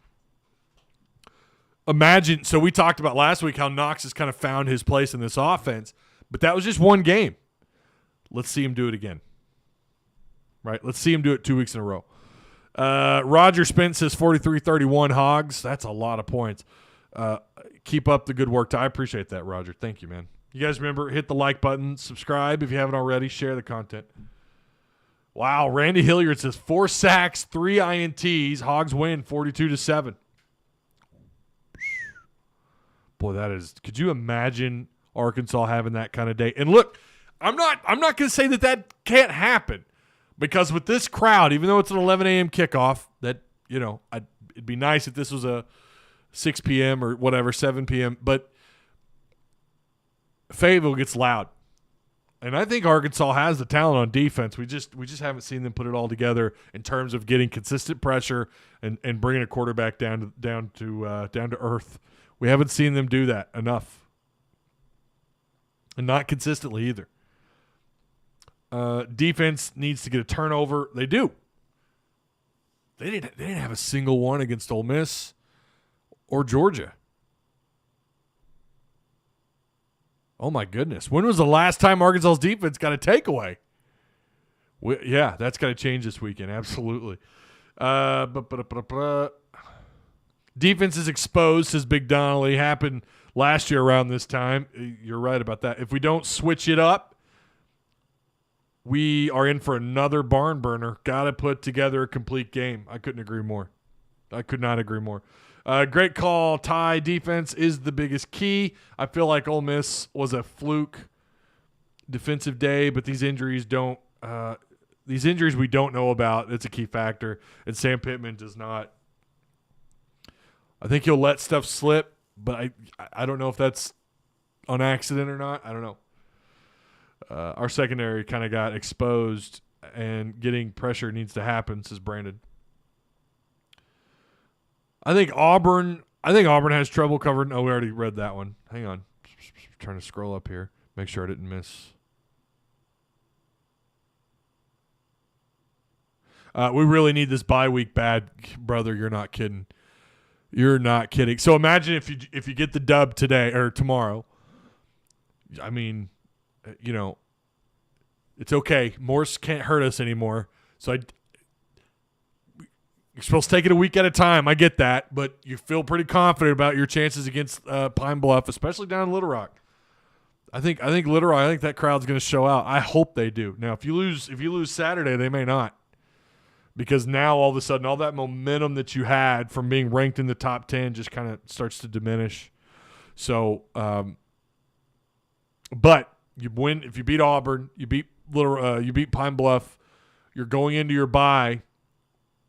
Imagine – so we talked about last week how Knox has kind of found his place in this offense, but that was just one game. Let's see him do it again. Right? Let's see him do it 2 weeks in a row. Roger Spence says 43-31 Hogs. That's a lot of points. Keep up the good work. I appreciate that, Roger. Thank you, man. You guys remember, hit the like button, subscribe if you haven't already, share the content. Wow, Randy Hilliard says 4 sacks, 3 INTs. Hogs win 42-7. Boy, that is. Could you imagine Arkansas having that kind of day? And look, I'm not going to say that can't happen, because with this crowd, even though it's an 11 a.m. kickoff, that it'd be nice if this was a 6 p.m. or whatever, 7 p.m. But Fayetteville gets loud, and I think Arkansas has the talent on defense. We just haven't seen them put it all together in terms of getting consistent pressure and bringing a quarterback down to earth. We haven't seen them do that enough, and not consistently either. Defense needs to get a turnover. They do. They didn't have a single one against Ole Miss or Georgia. Oh, my goodness. When was the last time Arkansas's defense got a takeaway? Yeah, that's got to change this weekend. Absolutely. Defense is exposed, says Big Donnelly. Happened last year around this time. You're right about that. If we don't switch it up, we are in for another barn burner. Got to put together a complete game. I couldn't agree more. I could not agree more. Great call, Ty. Defense is the biggest key. I feel like Ole Miss was a fluke defensive day, but these injuries we don't know about. It's a key factor, and Sam Pittman does not. I think he'll let stuff slip, but I don't know if that's on accident or not. I don't know. Our secondary kind of got exposed, and getting pressure needs to happen, says Brandon. I think Auburn has trouble covering. Oh, we already read that one. Hang on. Trying to scroll up here. Make sure I didn't miss. We really need this bye week bad, brother. You're not kidding. You're not kidding. So imagine if you get the dub today or tomorrow. I mean, it's okay. Morse can't hurt us anymore. So you're supposed to take it a week at a time. I get that, but you feel pretty confident about your chances against Pine Bluff, especially down in Little Rock. I think Little Rock. I think that crowd's going to show out. I hope they do. Now, if you lose Saturday, they may not, because now all of a sudden all that momentum that you had from being ranked in the top 10 just kind of starts to diminish. So, but you win if you beat Auburn, you beat Pine Bluff. You're going into your bye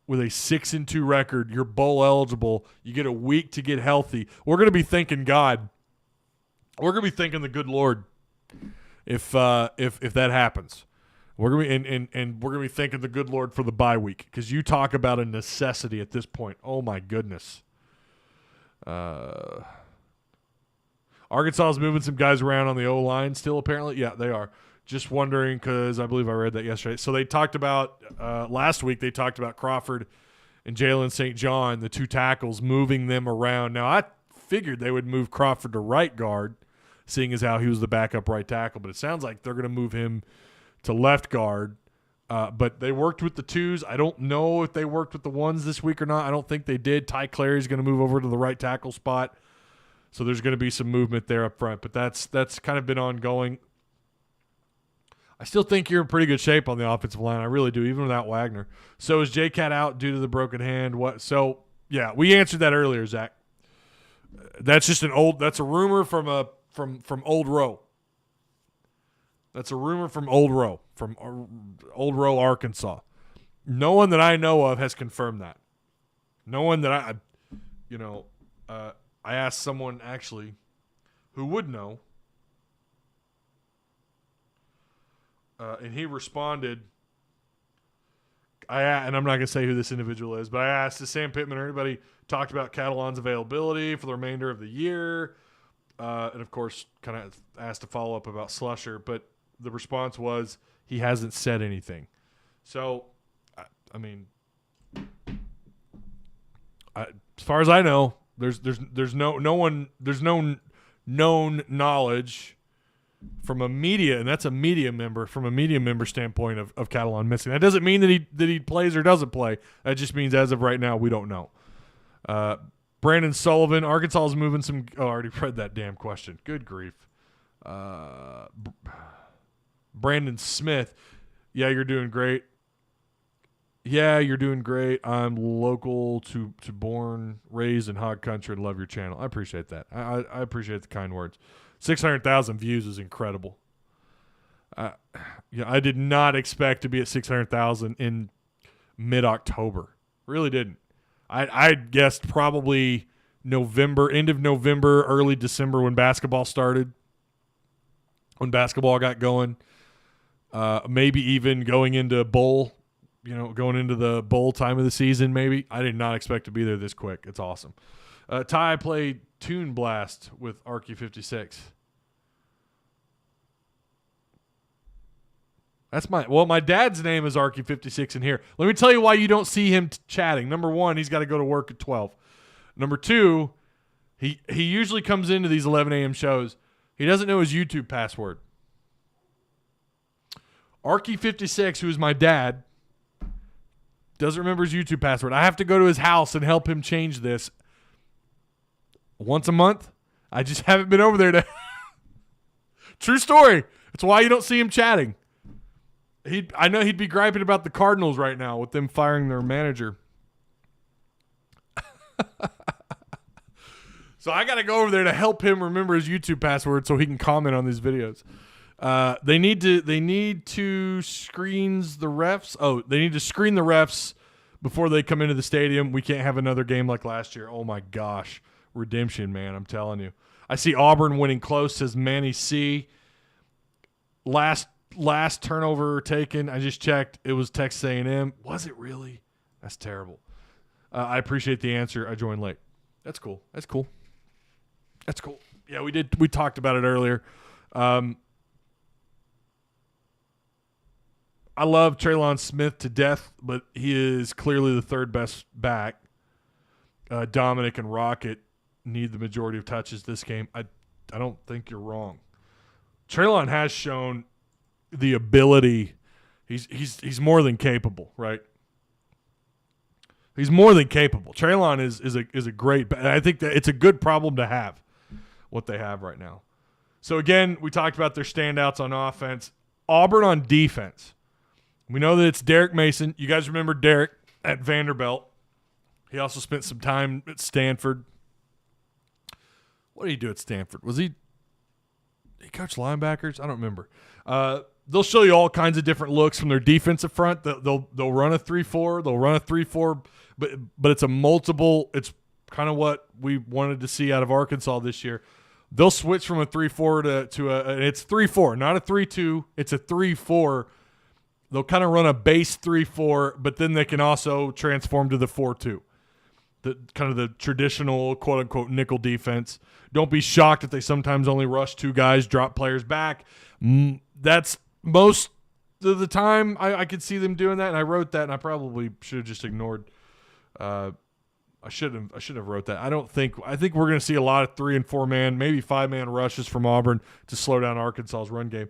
with a 6-2 record. You're bowl eligible. You get a week to get healthy. We're going to be thanking God. We're going to be thanking the good Lord if that happens. We're going to be and we're going to be thanking the good Lord for the bye week, because you talk about a necessity at this point. Oh my goodness. Arkansas is moving some guys around on the O-line still, apparently. Yeah, they are. Just wondering, because I believe I read that yesterday. So they talked about last week. They talked about Crawford and Jalen St. John, the 2 tackles, moving them around. Now I figured they would move Crawford to right guard, seeing as how he was the backup right tackle. But it sounds like they're going to move him to left guard. But they worked with the 2s. I don't know if they worked with the 1s this week or not. I don't think they did. Ty Clary's going to move over to the right tackle spot. So there's going to be some movement there up front. But that's kind of been ongoing. I still think you're in pretty good shape on the offensive line. I really do, even without Wagner. So is J-Cat out due to the broken hand? What? So, yeah, we answered that earlier, Zach. That's just that's a rumor from Old Row. That's a rumor from Old Row, Arkansas. No one that I know of has confirmed that. No one that I asked someone actually who would know, and he responded. And I'm not going to say who this individual is, but I asked, is Sam Pittman or anybody talked about Catalan's availability for the remainder of the year? And, of course, kind of asked a follow-up about Slusher, but the response was he hasn't said anything. So, I mean, as far as I know, there's no known knowledge from a media, and that's a media member, from a media member standpoint of Catalan missing. That doesn't mean that he plays or doesn't play. That just means as of right now, we don't know. Brandon Sullivan, Arkansas is moving some. Oh, I already read that damn question. Good grief. Brandon Smith, yeah, you're doing great. Yeah, you're doing great. I'm local to born, raised in hog country, and love your channel. I appreciate that. I appreciate the kind words. 600,000 views is incredible. I did not expect to be at 600,000 in mid-October. Really didn't. I guessed probably November, end of November, early December when basketball started, when basketball got going. Maybe even going into bowl, going into the bowl time of the season maybe. I did not expect to be there this quick. It's awesome. Ty played Toon Blast with Arky56. My dad's name is Arky56 in here. Let me tell you why you don't see him chatting. Number one, he's got to go to work at 12. Number two, he usually comes into these 11 a.m. shows. He doesn't know his YouTube password. Arky56, who is my dad, doesn't remember his YouTube password. I have to go to his house and help him change this once a month. I just haven't been over there to. True story. That's why you don't see him chatting. I know he'd be griping about the Cardinals right now with them firing their manager. So I got to go over there to help him remember his YouTube password so he can comment on these videos. They need to screen the refs. Oh, they need to screen the refs before they come into the stadium. We can't have another game like last year. Oh my gosh. Redemption, man. I'm telling you. I see Auburn winning close, says Manny C. Last turnover taken, I just checked. It was Texas A&M. Was it really? That's terrible. I appreciate the answer. I joined late. That's cool. Yeah, we did. We talked about it earlier. I love Traylon Smith to death, but he is clearly the third best back. Dominic and Rocket need the majority of touches this game. I don't think you're wrong. Traylon has shown the ability. He's more than capable, right? He's more than capable. Traylon is a great. I think that it's a good problem to have, what they have right now. So again, we talked about their standouts on offense. Auburn on defense. We know that it's Derek Mason. You guys remember Derek at Vanderbilt. He also spent some time at Stanford. What did he do at Stanford? Was he coached linebackers? I don't remember. They'll show you all kinds of different looks from their defensive front. They'll run a 3-4. They'll run a 3-4, but it's a multiple. It's kind of what we wanted to see out of Arkansas this year. They'll switch from a 3-4 to and it's 3-4, not a 3-2. It's a 3-4. They'll kind of run a base 3-4, but then they can also transform to the 4-2. The kind of the traditional quote unquote nickel defense. Don't be shocked if they sometimes only rush two guys, drop players back. That's most of the time I could see them doing that, and I wrote that, and I probably should have just ignored. I should have wrote that. I think we're going to see a lot of 3- and 4-man, maybe 5-man rushes from Auburn to slow down Arkansas's run game.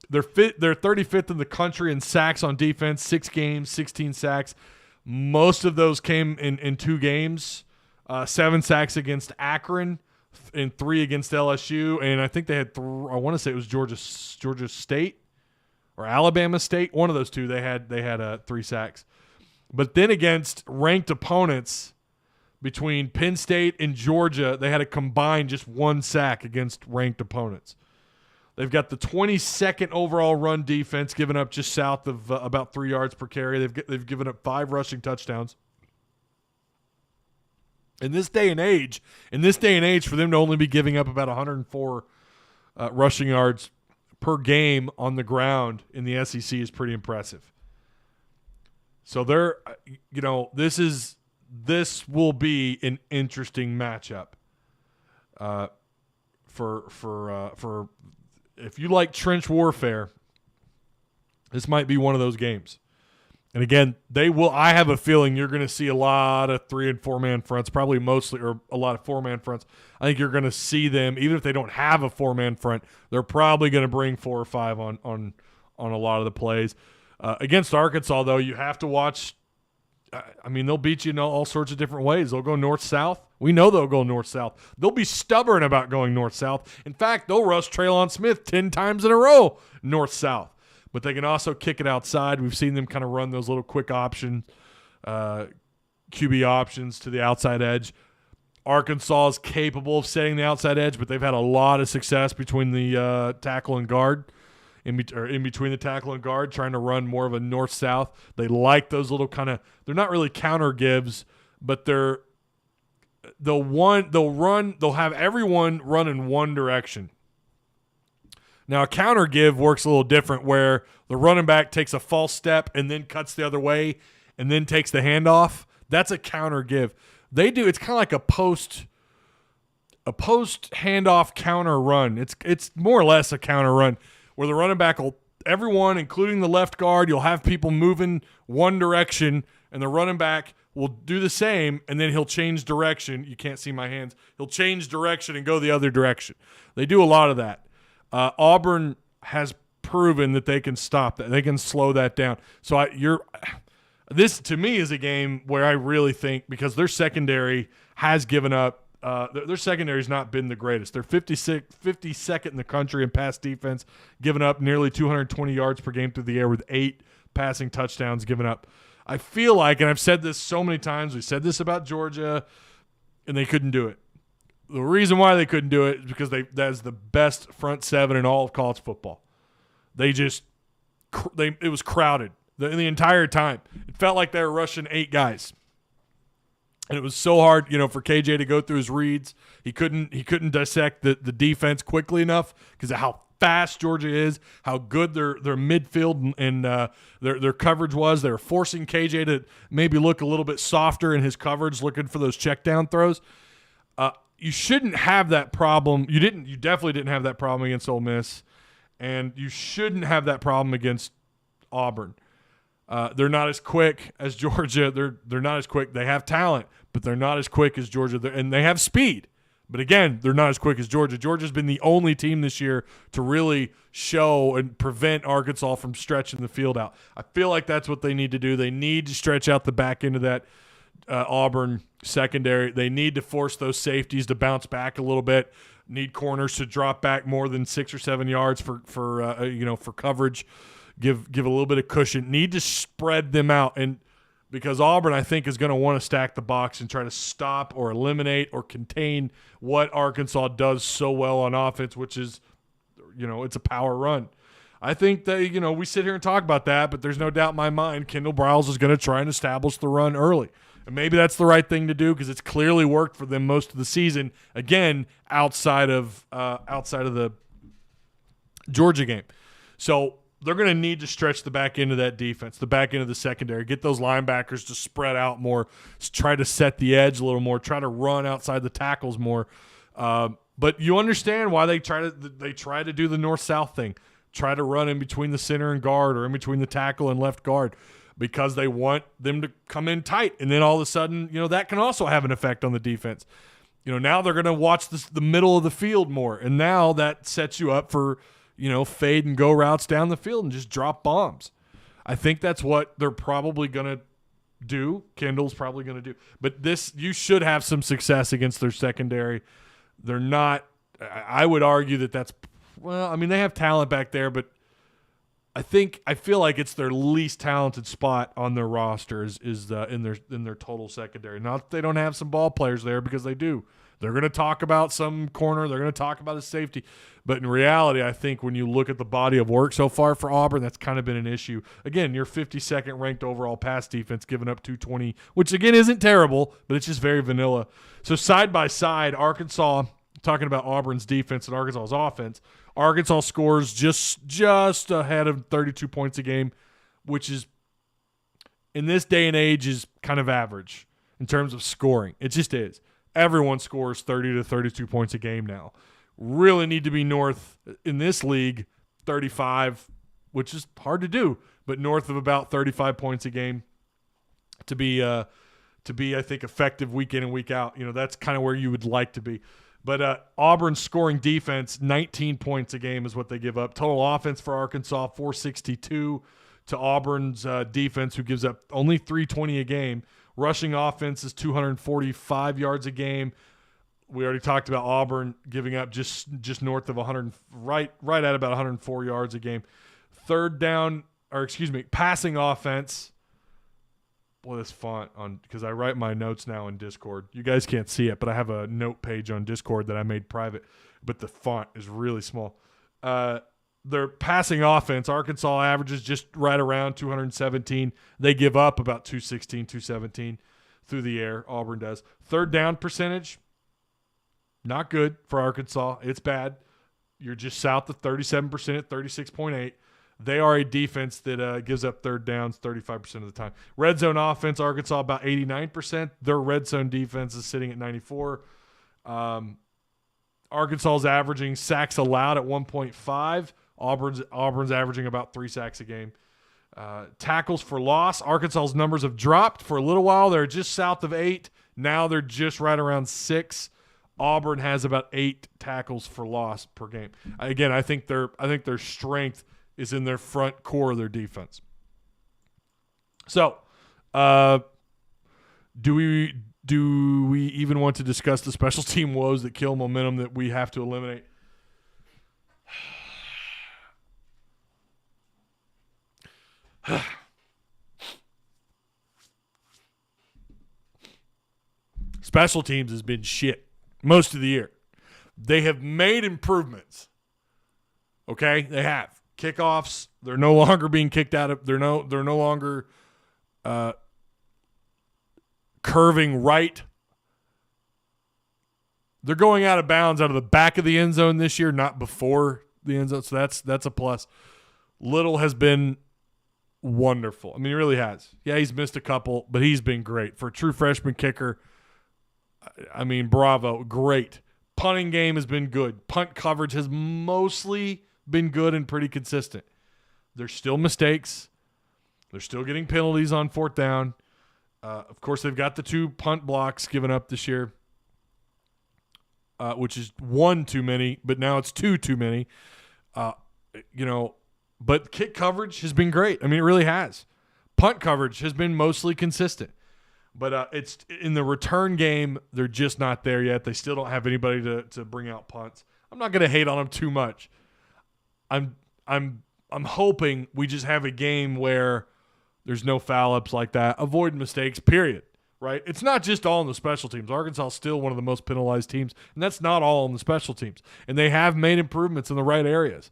They're 35th in the country in sacks on defense, 6 games, 16 sacks. Most of those came in 2 games, 7 sacks against Akron and 3 against LSU. And I think they had, I want to say it was Georgia State or Alabama State. One of those two, they had 3 sacks. But then against ranked opponents between Penn State and Georgia, they had a combined just 1 sack against ranked opponents. They've got the 22nd overall run defense, giving up just south of about 3 yards per carry. They've given up 5 rushing touchdowns. In this day and age, for them to only be giving up about 104 rushing yards per game on the ground in the SEC is pretty impressive. So this will be an interesting matchup. For if you like trench warfare, this might be one of those games. And again, I have a feeling you're going to see a lot of 3- and 4-man fronts, probably mostly, or a lot of 4-man fronts. I think you're going to see them, even if they don't have a 4-man front, they're probably going to bring 4 or 5 on a lot of the plays. Against Arkansas, though, you have to watch. I mean, they'll beat you in all sorts of different ways. They'll go north-south. We know they'll go north-south. They'll be stubborn about going north-south. In fact, they'll rush Traylon Smith 10 times in a row north-south. But they can also kick it outside. We've seen them kind of run those little quick option, QB options to the outside edge. Arkansas is capable of setting the outside edge, but they've had a lot of success between the tackle and guard, in between the tackle and guard, trying to run more of a north-south. They like those little kind of – they're not really counter gives, but they'll have everyone run in one direction. Now, a counter give works a little different where the running back takes a false step and then cuts the other way and then takes the handoff. That's a counter give. It's kind of like a post handoff counter run. It's more or less a counter run where the running back will, everyone, including the left guard, you'll have people moving one direction and the running back will do the same and then he'll change direction. You can't see my hands. He'll change direction and go the other direction. They do a lot of that. Auburn has proven that they can stop that. They can slow that down. So this to me is a game where I really think, because their secondary has given up. Their secondary's not been the greatest. They're 52nd in the country in pass defense, giving up nearly 220 yards per game through the air with 8 passing touchdowns given up. I feel like, and I've said this so many times, we said this about Georgia, and they couldn't do it. The reason why they couldn't do it is because that's the best front seven in all of college football. It was crowded the entire time. It felt like they were rushing 8 guys. And it was so hard, for KJ to go through his reads. He couldn't dissect the defense quickly enough because of how fast Georgia is, how good their midfield and their coverage was. They were forcing KJ to maybe look a little bit softer in his coverage, looking for those check down throws. You shouldn't have that problem. You definitely didn't have that problem against Ole Miss, and you shouldn't have that problem against Auburn. They're not as quick as Georgia. They're not as quick. They have talent, but they're not as quick as Georgia. And they have speed. But again, they're not as quick as Georgia. Georgia's been the only team this year to really show and prevent Arkansas from stretching the field out. I feel like that's what they need to do. They need to stretch out the back end of that Auburn secondary. They need to force those safeties to bounce back a little bit. Need corners to drop back more than 6 or 7 yards for coverage. Give a little bit of cushion. Need to spread them out, and because Auburn, I think, is going to want to stack the box and try to stop or eliminate or contain what Arkansas does so well on offense, which is, it's a power run. I think that, we sit here and talk about that, but there's no doubt in my mind Kendall Briles is going to try and establish the run early. And maybe that's the right thing to do because it's clearly worked for them most of the season, again, outside of the Georgia game. So they're going to need to stretch the back end of that defense, the back end of the secondary, get those linebackers to spread out more, try to set the edge a little more, try to run outside the tackles more. But you understand why they try to do the north-south thing, try to run in between the center and guard or in between the tackle and left guard, because they want them to come in tight. And then all of a sudden, that can also have an effect on the defense. Now they're going to watch the middle of the field more, and now that sets you up for fade and go routes down the field and just drop bombs. I think that's what they're probably going to do. Kendall's probably going to do. But you should have some success against their secondary. They're not – I would argue that's – they have talent back there, but I feel like it's their least talented spot on their roster is in their total secondary. Not that they don't have some ball players there, because they do. They're going to talk about some corner. They're going to talk about a safety. But in reality, I think when you look at the body of work so far for Auburn, that's kind of been an issue. Again, your 52nd ranked overall pass defense giving up 220, which again isn't terrible, but it's just very vanilla. So side by side, Arkansas, talking about Auburn's defense and Arkansas's offense, Arkansas scores just ahead of 32 points a game, which is in this day and age is kind of average in terms of scoring. It just is. Everyone scores 30 to 32 points a game now. Really need to be north in this league 35, which is hard to do, but north of about 35 points a game to be I think effective week in and week out. That's kind of where you would like to be. But Auburn's scoring defense, 19 points a game is what they give up. Total offense for Arkansas, 462 to Auburn's defense, who gives up only 320 a game. Rushing offense is 245 yards a game. We already talked about Auburn giving up just north of 100, right at about 104 yards a game. Passing offense. Boy, this font because I write my notes now in Discord. You guys can't see it, but I have a note page on Discord that I made private. But the font is really small. Their passing offense, Arkansas averages just right around 217. They give up about 216, 217 through the air. Auburn does. Third down percentage, not good for Arkansas. It's bad. You're just south of 37% at 36.8. They are a defense that gives up third downs 35% of the time. Red zone offense, Arkansas about 89%. Their red zone defense is sitting at 94. Arkansas's averaging sacks allowed at 1.5. Auburn's averaging about 3 sacks a game. Tackles for loss, Arkansas's numbers have dropped for a little while. They're just south of 8. Now they're just right around 6. Auburn has about 8 tackles for loss per game. Again, I think their strength is in their front core of their defense. So, do we even want to discuss the special team woes that kill momentum that we have to eliminate? Special teams has been shit most of the year. They have made improvements. Okay, they have. Kickoffs, they're no longer being kicked out of. They're no longer curving right. They're going out of bounds out of the back of the end zone this year, not before the end zone. So that's a plus. Little has been wonderful. I mean, he really has. Yeah, he's missed a couple, but he's been great. For a true freshman kicker, I mean, bravo. Great. Punting game has been good. Punt coverage has mostly been good and pretty consistent. There's still mistakes. They're still getting penalties on fourth down. Of course, they've got the 2 punt blocks given up this year, which is 1 too many, but now it's 2 too many. But kick coverage has been great. I mean, it really has. Punt coverage has been mostly consistent. But it's in the return game, they're just not there yet. They still don't have anybody to bring out punts. I'm not going to hate on them too much. I'm hoping we just have a game where there's no foul ups like that. Avoid mistakes, period. Right? It's not just all in the special teams. Arkansas is still one of the most penalized teams, and that's not all in the special teams. And they have made improvements in the right areas.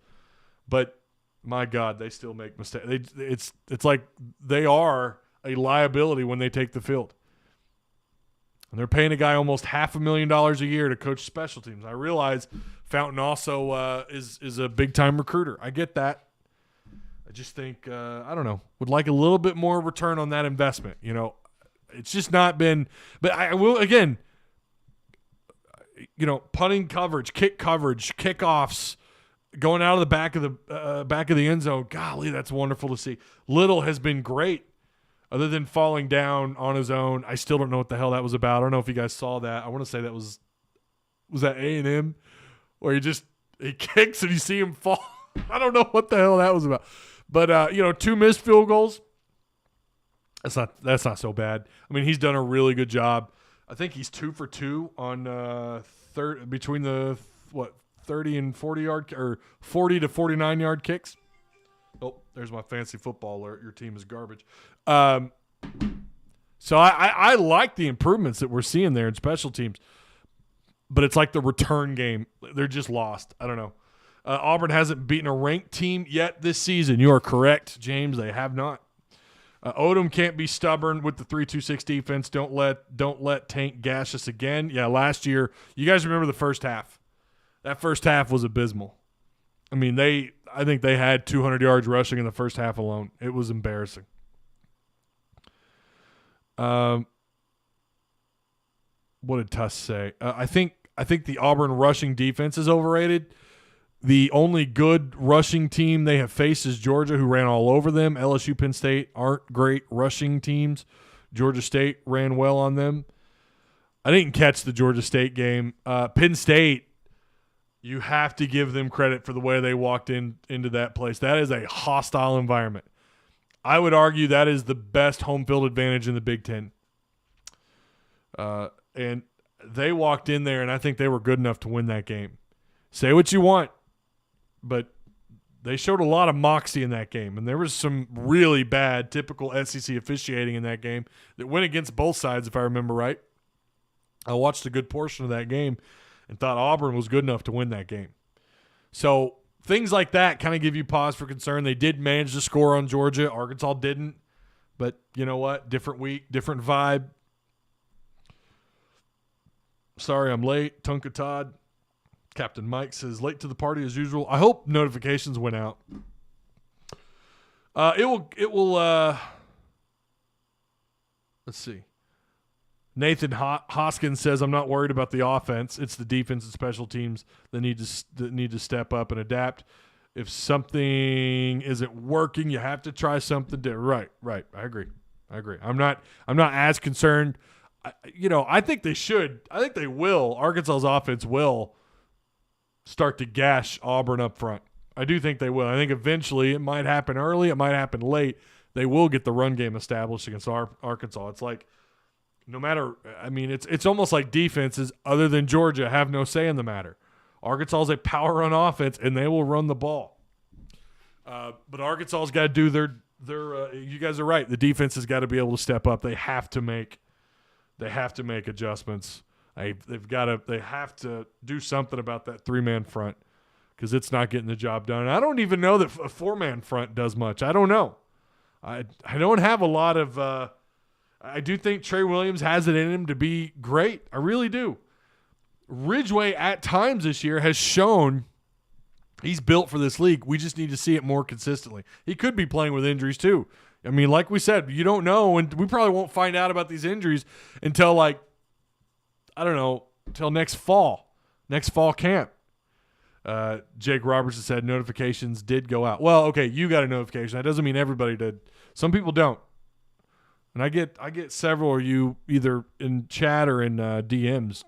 But my God, they still make mistakes. It's like they are a liability when they take the field. And they're paying a guy almost $500,000 a year to coach special teams. I realize Fountain also is a big-time recruiter. I get that. I just think, I don't know, would like a little bit more return on that investment. It's just not been – but I will, again, punting coverage, kick coverage, kickoffs, going out of the back of the end zone. Golly, that's wonderful to see. Little has been great. Other than falling down on his own, I still don't know what the hell that was about. I don't know if you guys saw that. I want to say that was that A&M, where he kicks and you see him fall. I don't know what the hell that was about. But 2 missed field goals. That's not so bad. I mean, he's done a really good job. I think he's 2 for 2 on between the 30 and 40 yard or 40 to 49 yard kicks. Oh, there's my fancy football alert. Your team is garbage. So I like the improvements that we're seeing there in special teams. but it's like the return game. They're just lost. I don't know. Auburn hasn't beaten a ranked team yet this season. You are correct, James. They have not. Odom can't be stubborn with the 3-2-6 defense. Don't let Tank gash us again. Yeah, last year, you guys remember the first half. That first half was abysmal. I mean, I think they had 200 yards rushing in the first half alone. It was embarrassing. What did Tuss say? I think the Auburn rushing defense is overrated. The only good rushing team they have faced is Georgia, who ran all over them. LSU, Penn State aren't great rushing teams. Georgia State ran well on them. I didn't catch the Georgia State game. Penn State, you have to give them credit for the way they walked into that place. That is a hostile environment. I would argue that is the best home field advantage in the Big Ten. And they walked in there, and I think they were good enough to win that game. Say what you want, but they showed a lot of moxie in that game, and there was some really bad, typical SEC officiating in that game that went against both sides, if I remember right. I watched a good portion of that game and thought Auburn was good enough to win that game. So things like that kind of give you pause for concern. They did manage to score on Georgia. Arkansas didn't. But you know what? Different week, different vibe. Sorry I'm late. Tonka Todd. Captain Mike says, late to the party as usual. I hope notifications went out. It will let's see. Nathan Hoskins says, I'm not worried about the offense. It's the defense and special teams that need to step up and adapt. If something isn't working, you have to try something different. Right. I agree. I'm not as concerned. I think they should. I think they will. Arkansas's offense will start to gash Auburn up front. I do think they will. I think eventually, it might happen early, it might happen late, they will get the run game established against Arkansas. It's like, no matter, I mean, it's almost like defenses other than Georgia have no say in the matter. Arkansas is a power run offense, and they will run the ball. But Arkansas's got to do their you guys are right. The defense has got to be able to step up. They have to make adjustments. They have to do something about that 3-man front because it's not getting the job done. And I don't even know that a 4-man front does much. I don't know. I don't have a lot of I do think Trey Williams has it in him to be great. I really do. Ridgeway at times this year has shown he's built for this league. We just need to see it more consistently. He could be playing with injuries too. I mean, like we said, you don't know, and we probably won't find out about these injuries until until next fall camp. Jake Robertson said notifications did go out. Well, okay, you got a notification. That doesn't mean everybody did. Some people don't. And I get several of you either in chat or in DMs.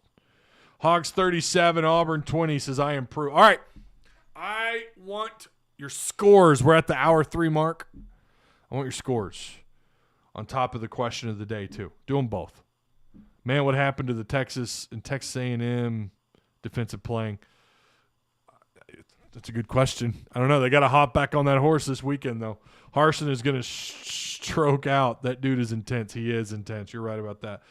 Hogs 37, Auburn 20 says I improve. All right. I want your scores. We're at the hour 3 mark. I want your scores on top of the question of the day too. Do them both. Man, what happened to the Texas A&M defensive playing? That's a good question. I don't know. They got to hop back on that horse this weekend, though. Harsin is going to stroke out. That dude is intense. He is intense. You're right about that.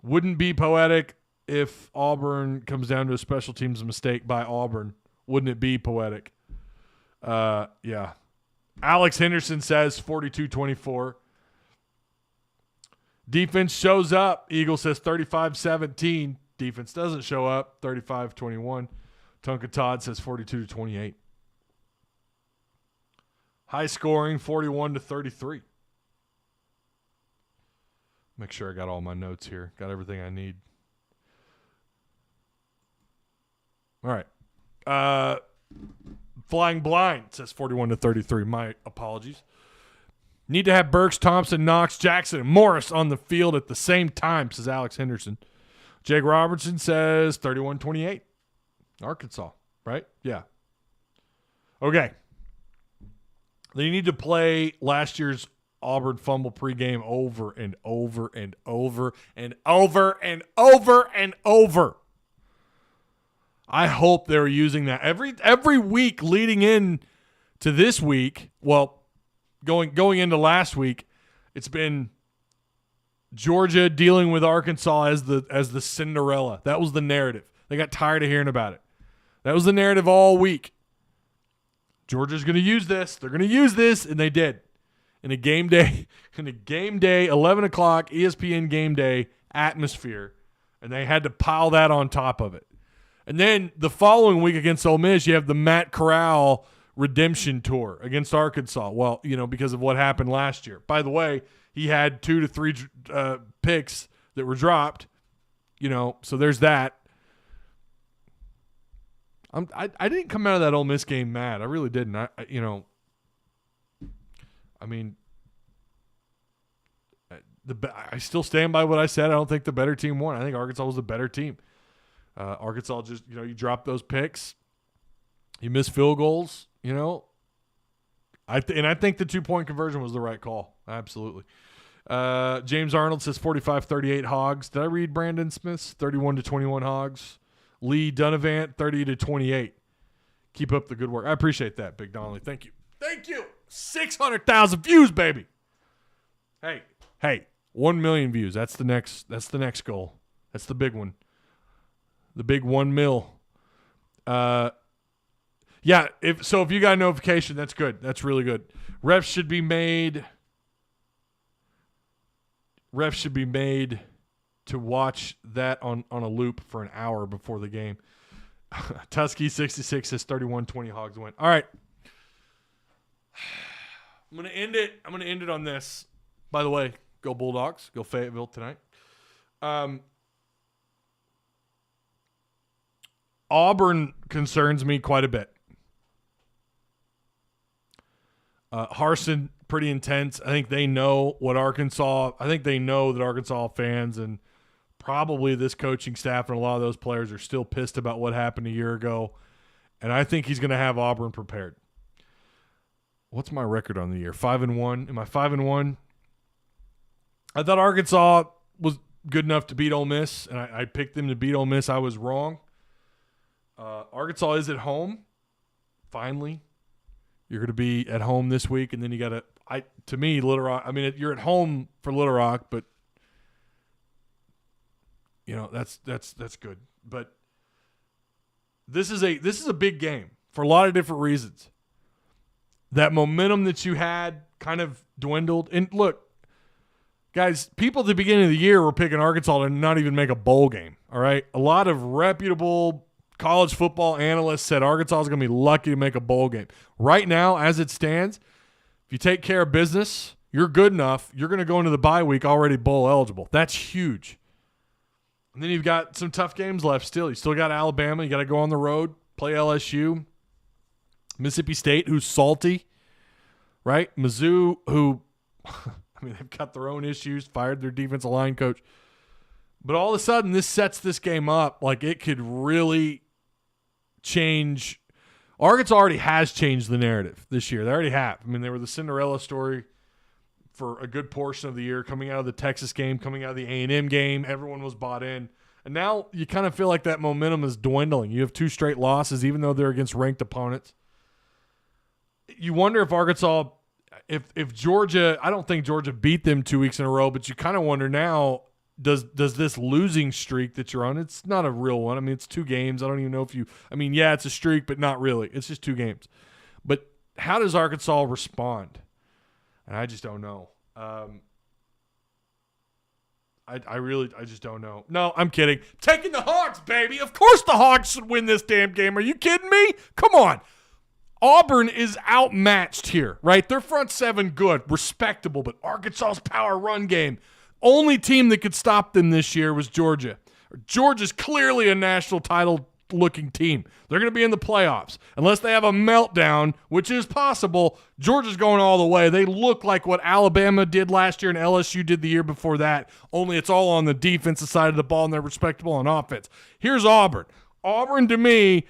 Wouldn't be poetic if Auburn comes down to a special teams mistake by Auburn. Wouldn't it be poetic? Yeah. Alex Henderson says 42-24. Defense shows up. Eagle says 35-17. Defense doesn't show up. 35-21. Tonka Todd says 42-28. High scoring, 41-33. Make sure I got all my notes here. Got everything I need. All right. Flying Blind says 41-33. My apologies. Need to have Burks, Thompson, Knox, Jackson, and Morris on the field at the same time, says Alex Henderson. Jake Robertson says 31-28. Arkansas, right? Yeah. Okay. They need to play last year's Auburn fumble pregame over and over and over and over and over and over. I hope they're using that every week leading in to this week. Well, going into last week, it's been Georgia dealing with Arkansas as the Cinderella. That was the narrative. They got tired of hearing about it. That was the narrative all week. Georgia's going to use this. They're going to use this, and they did. In a game day, 11 o'clock, ESPN game day atmosphere, and they had to pile that on top of it. And then the following week against Ole Miss, you have the Matt Corral redemption tour against Arkansas. Well, because of what happened last year. By the way, he had 2 to 3 picks that were dropped, so there's that. I didn't come out of that Ole Miss game mad. I really didn't. I still stand by what I said. I don't think the better team won. I think Arkansas was the better team. Arkansas just, you drop those picks, you miss field goals, I think the 2-point conversion was the right call. Absolutely. James Arnold says 45-38 Hogs. Did I read Brandon Smith's 31-21 Hogs? Lee Dunavant 30-28. Keep up the good work. I appreciate that, Big Donnelly. Thank you. 600,000 views, baby. Hey, 1 million views. That's the next goal. That's the big one. The big 1 mil. Yeah, if you got a notification, that's good. That's really good. Refs should be made to watch that on a loop for an hour before the game. Tusky 66 says 31-20 Hogs win. All right. I'm going to end it on this. By the way, go Bulldogs. Go Fayetteville tonight. Auburn concerns me quite a bit. Harsin, pretty intense. I think they know that Arkansas fans and probably this coaching staff and a lot of those players are still pissed about what happened a year ago. And I think he's going to have Auburn prepared. What's my record on the year? 5-1. Am I 5-1? I thought Arkansas was good enough to beat Ole Miss, and I picked them to beat Ole Miss. I was wrong. Arkansas is at home. Finally. You're going to be at home this week, and then you got to – to me, Little Rock – I mean, you're at home for Little Rock, but, that's good. But this is a big game for a lot of different reasons. That momentum that you had kind of dwindled. And look, guys, people at the beginning of the year were picking Arkansas to not even make a bowl game, all right? A lot of reputable college football analysts said Arkansas is going to be lucky to make a bowl game. Right now, as it stands, if you take care of business, you're good enough, you're going to go into the bye week already bowl eligible. That's huge. And then you've got some tough games left still. You still got Alabama. You got to go on the road, play LSU. Mississippi State, who's salty, right? Mizzou, who, they've got their own issues, fired their defensive line coach. But all of a sudden, this sets this game up like it could really change. Arkansas already has changed the narrative this year. They already have. They were the Cinderella story for a good portion of the year, coming out of the Texas game, coming out of the A&M game. Everyone was bought in. And now you kind of feel like that momentum is dwindling. You have 2 straight losses, even though they're against ranked opponents. You wonder if Arkansas, if Georgia, I don't think Georgia beat them 2 weeks in a row, but you kind of wonder now, does this losing streak that you're on, it's not a real one. It's 2 games. I don't even know if it's a streak, but not really. It's just 2 games. But how does Arkansas respond? And I just don't know. I just don't know. No, I'm kidding. Taking the Hogs, baby. Of course the Hogs should win this damn game. Are you kidding me? Come on. Auburn is outmatched here, right? Their front 7 good, respectable, but Arkansas's power run game, only team that could stop them this year was Georgia. Georgia's clearly a national title-looking team. They're going to be in the playoffs. Unless they have a meltdown, which is possible, Georgia's going all the way. They look like what Alabama did last year and LSU did the year before that, only it's all on the defensive side of the ball and they're respectable on offense. Here's Auburn. Auburn, to me,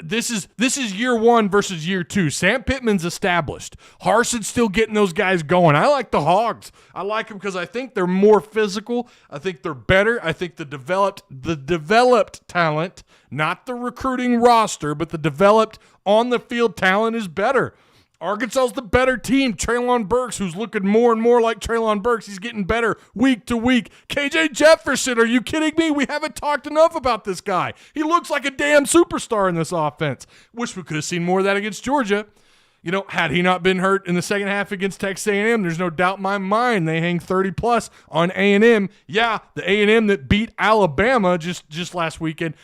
this is year 1 versus year 2. Sam Pittman's established. Harsin's still getting those guys going. I like the Hogs. I like them because I think they're more physical. I think they're better. I think the developed talent, not the recruiting roster, but the developed on the field talent is better. Arkansas's the better team. Traylon Burks, who's looking more and more like Traylon Burks. He's getting better week to week. KJ Jefferson, are you kidding me? We haven't talked enough about this guy. He looks like a damn superstar in this offense. Wish we could have seen more of that against Georgia. You know, had he not been hurt in the second half against Texas A&M, there's no doubt in my mind they hang 30-plus on A&M. Yeah, the A&M that beat Alabama just last weekend.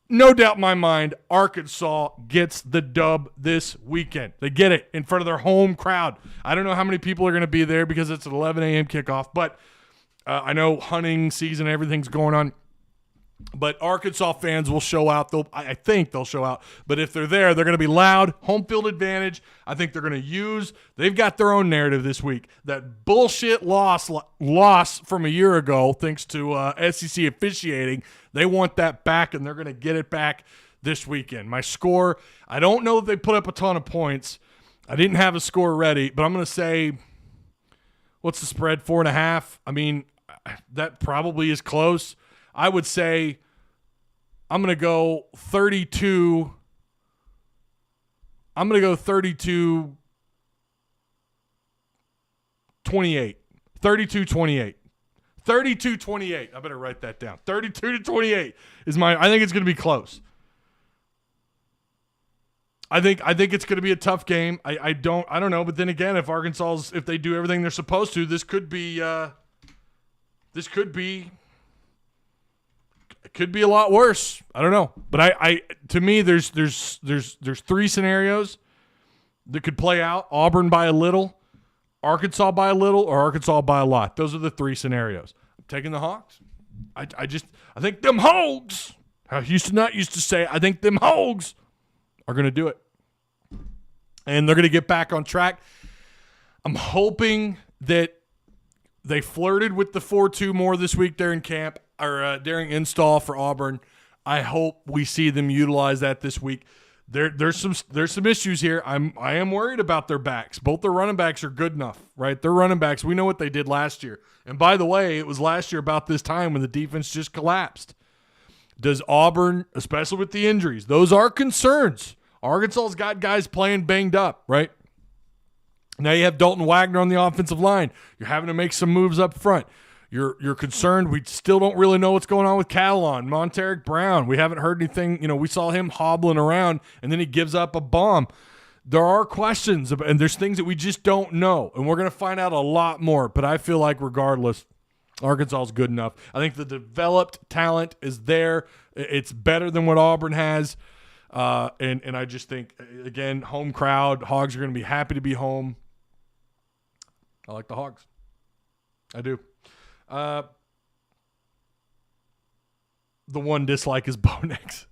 No doubt in my mind, Arkansas gets the dub this weekend. They get it in front of their home crowd. I don't know how many people are going to be there because it's an 11 a.m. kickoff, but I know hunting season, everything's going on. But Arkansas fans will show out. I think they'll show out. But if they're there, they're going to be loud, home field advantage. I think they're going to they've got their own narrative this week. That bullshit loss from a year ago, thanks to SEC officiating, they want that back, and they're going to get it back this weekend. My score, I don't know if they put up a ton of points. I didn't have a score ready, but I'm going to say, what's the spread, 4.5? I mean, that probably is close. I would say I'm going to go 32. I'm going to go 32-28. 32-28. 32-28. I better write that down. 32-28 is I think it's going to be close. I think it's going to be a tough game. I don't know, but then again, if if they do everything they're supposed to, this could be a lot worse. I don't know, but to me, there's three scenarios that could play out: Auburn by a little, Arkansas by a little, or Arkansas by a lot. Those are the three scenarios. I'm taking the Hawks. I think them Hogs, how Houston Nutt used to say, I think them Hogs are going to do it, and they're going to get back on track. I'm hoping that they flirted with the 4-2 more this week during camp. Or during install for Auburn. I hope we see them utilize that this week. There's some issues here. I am worried about their backs. Both their running backs are good enough, right? Their running backs, we know what they did last year. And by the way, it was last year about this time when the defense just collapsed. Does Auburn, especially with the injuries, those are concerns. Arkansas's got guys playing banged up, right? Now you have Dalton Wagner on the offensive line. You're having to make some moves up front. You're concerned. We still don't really know what's going on with Catalan, Monteric Brown. We haven't heard anything. You know, we saw him hobbling around, and then he gives up a bomb. There are questions, and there's things that we just don't know, and we're going to find out a lot more. But I feel like regardless, Arkansas is good enough. I think the developed talent is there. It's better than what Auburn has, and I just think, again, home crowd, Hogs are going to be happy to be home. I like the Hogs. I do. The one dislike is Bo Nix.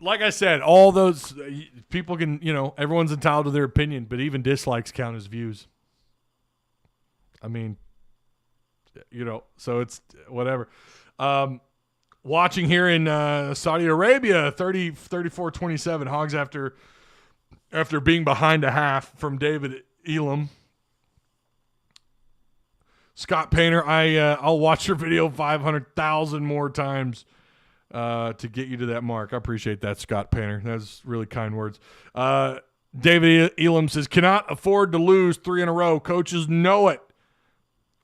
Like I said, all those people can, everyone's entitled to their opinion, but even dislikes count as views. I mean, so it's whatever. Watching here in Saudi Arabia, 34-27, Hogs after being behind a half from David Elam. Scott Painter, I'll watch your video 500,000 more times to get you to that mark. I appreciate that, Scott Painter. That's really kind words. David Elam says, cannot afford to lose 3 in a row. Coaches know it.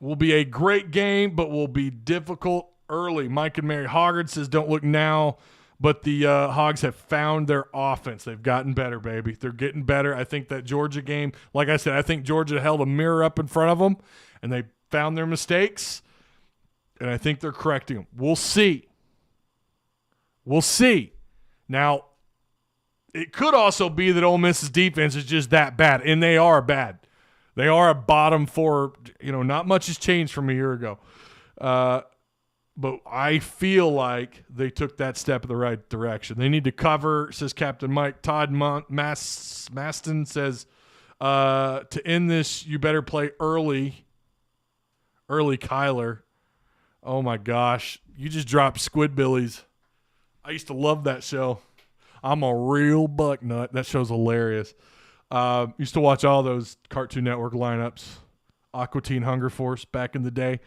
Will be a great game, but will be difficult early. Mike and Mary Hoggard says, don't look now, but the Hogs have found their offense. They've gotten better, baby. They're getting better. I think that Georgia game, like I said, I think Georgia held a mirror up in front of them, and they found their mistakes, and I think they're correcting them. We'll see. Now, it could also be that Ole Miss's defense is just that bad, and they are bad. They are a bottom 4. Not much has changed from a year ago. But I feel like they took that step in the right direction. They need to cover, says Captain Mike. Todd Maston says, to end this, you better play early Kyler. Oh my gosh. You just dropped Squidbillies. I used to love that show. I'm a real buck nut. That show's hilarious. Used to watch all those Cartoon Network lineups. Aqua Teen Hunger Force back in the day.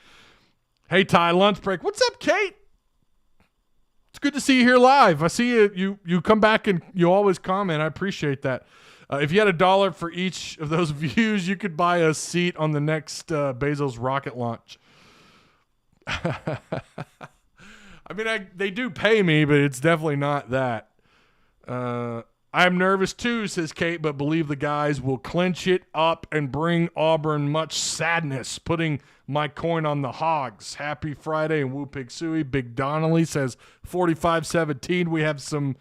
Hey, Ty, lunch break. What's up, Kate? It's good to see you here live. I see you come back and you always comment. I appreciate that. If you had $1 for each of those views, you could buy a seat on the next Bezos rocket launch. I mean, they do pay me, but it's definitely not that. I'm nervous too, says Kate, but believe the guys will clinch it up and bring Auburn much sadness. Putting my coin on the Hogs. Happy Friday and Woo Pig Suey. Big Donnelly says 45-17. We have some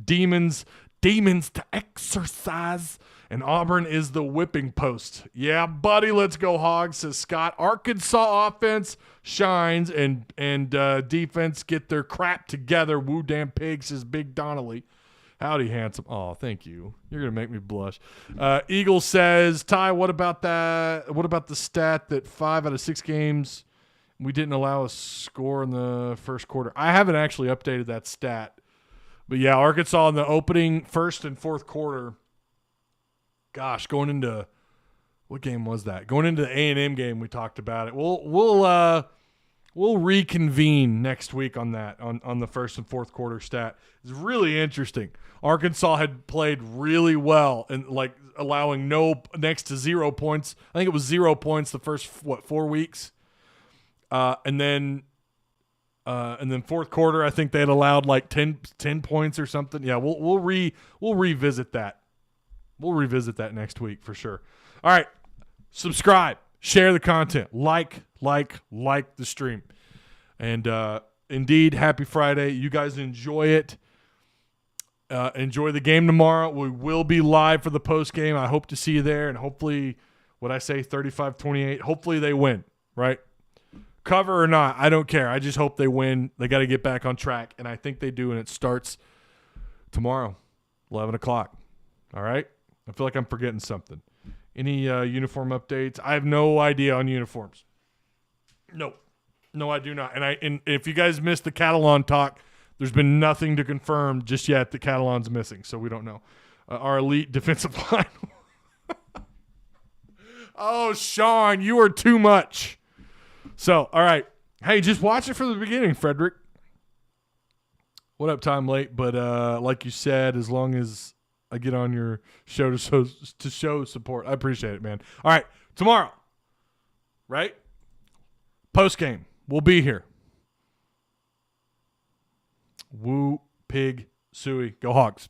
demons to exercise, and Auburn is the whipping post. Yeah, buddy, let's go Hogs, says Scott. Arkansas offense shines and defense get their crap together. Woo damn pigs, says Big Donnelly. Howdy, handsome. Oh, thank you. You're going to make me blush. Eagle says, Ty, what about that? What about the stat that 5 out of 6 games we didn't allow a score in the first quarter? I haven't actually updated that stat. But, yeah, Arkansas in the opening first and fourth quarter. Gosh, going into – what game was that? Going into the A&M game, we talked about it. We'll reconvene next week on that, on the first and fourth quarter stat. It's really interesting. Arkansas had played really well and like allowing next to 0 points. I think it was 0 points the first 4 weeks, and then fourth quarter I think they had allowed like 10 points or something. Yeah, we'll revisit that. We'll revisit that next week for sure. All right, subscribe, share the content, like the stream, and indeed, happy Friday. You guys enjoy it. Enjoy the game tomorrow. We will be live for the post game. I hope to see you there, and hopefully, what I say, 35-28. Hopefully they win, right? Cover or not, I don't care. I just hope they win. They got to get back on track, and I think they do, and it starts tomorrow, 11 o'clock. All right? I feel like I'm forgetting something. Any uniform updates? I have no idea on uniforms. No, I do not. And if you guys missed the Catalan talk, there's been nothing to confirm just yet that Catalan's missing, so we don't know. Our elite defensive line. Oh, Sean, you are too much. So, all right. Hey, just watch it from the beginning, Frederick. What up, time late? But like you said, as long as I get on your show to show support, I appreciate it, man. All right, tomorrow, right? Post game, we'll be here. Woo, pig, suey, go Hogs.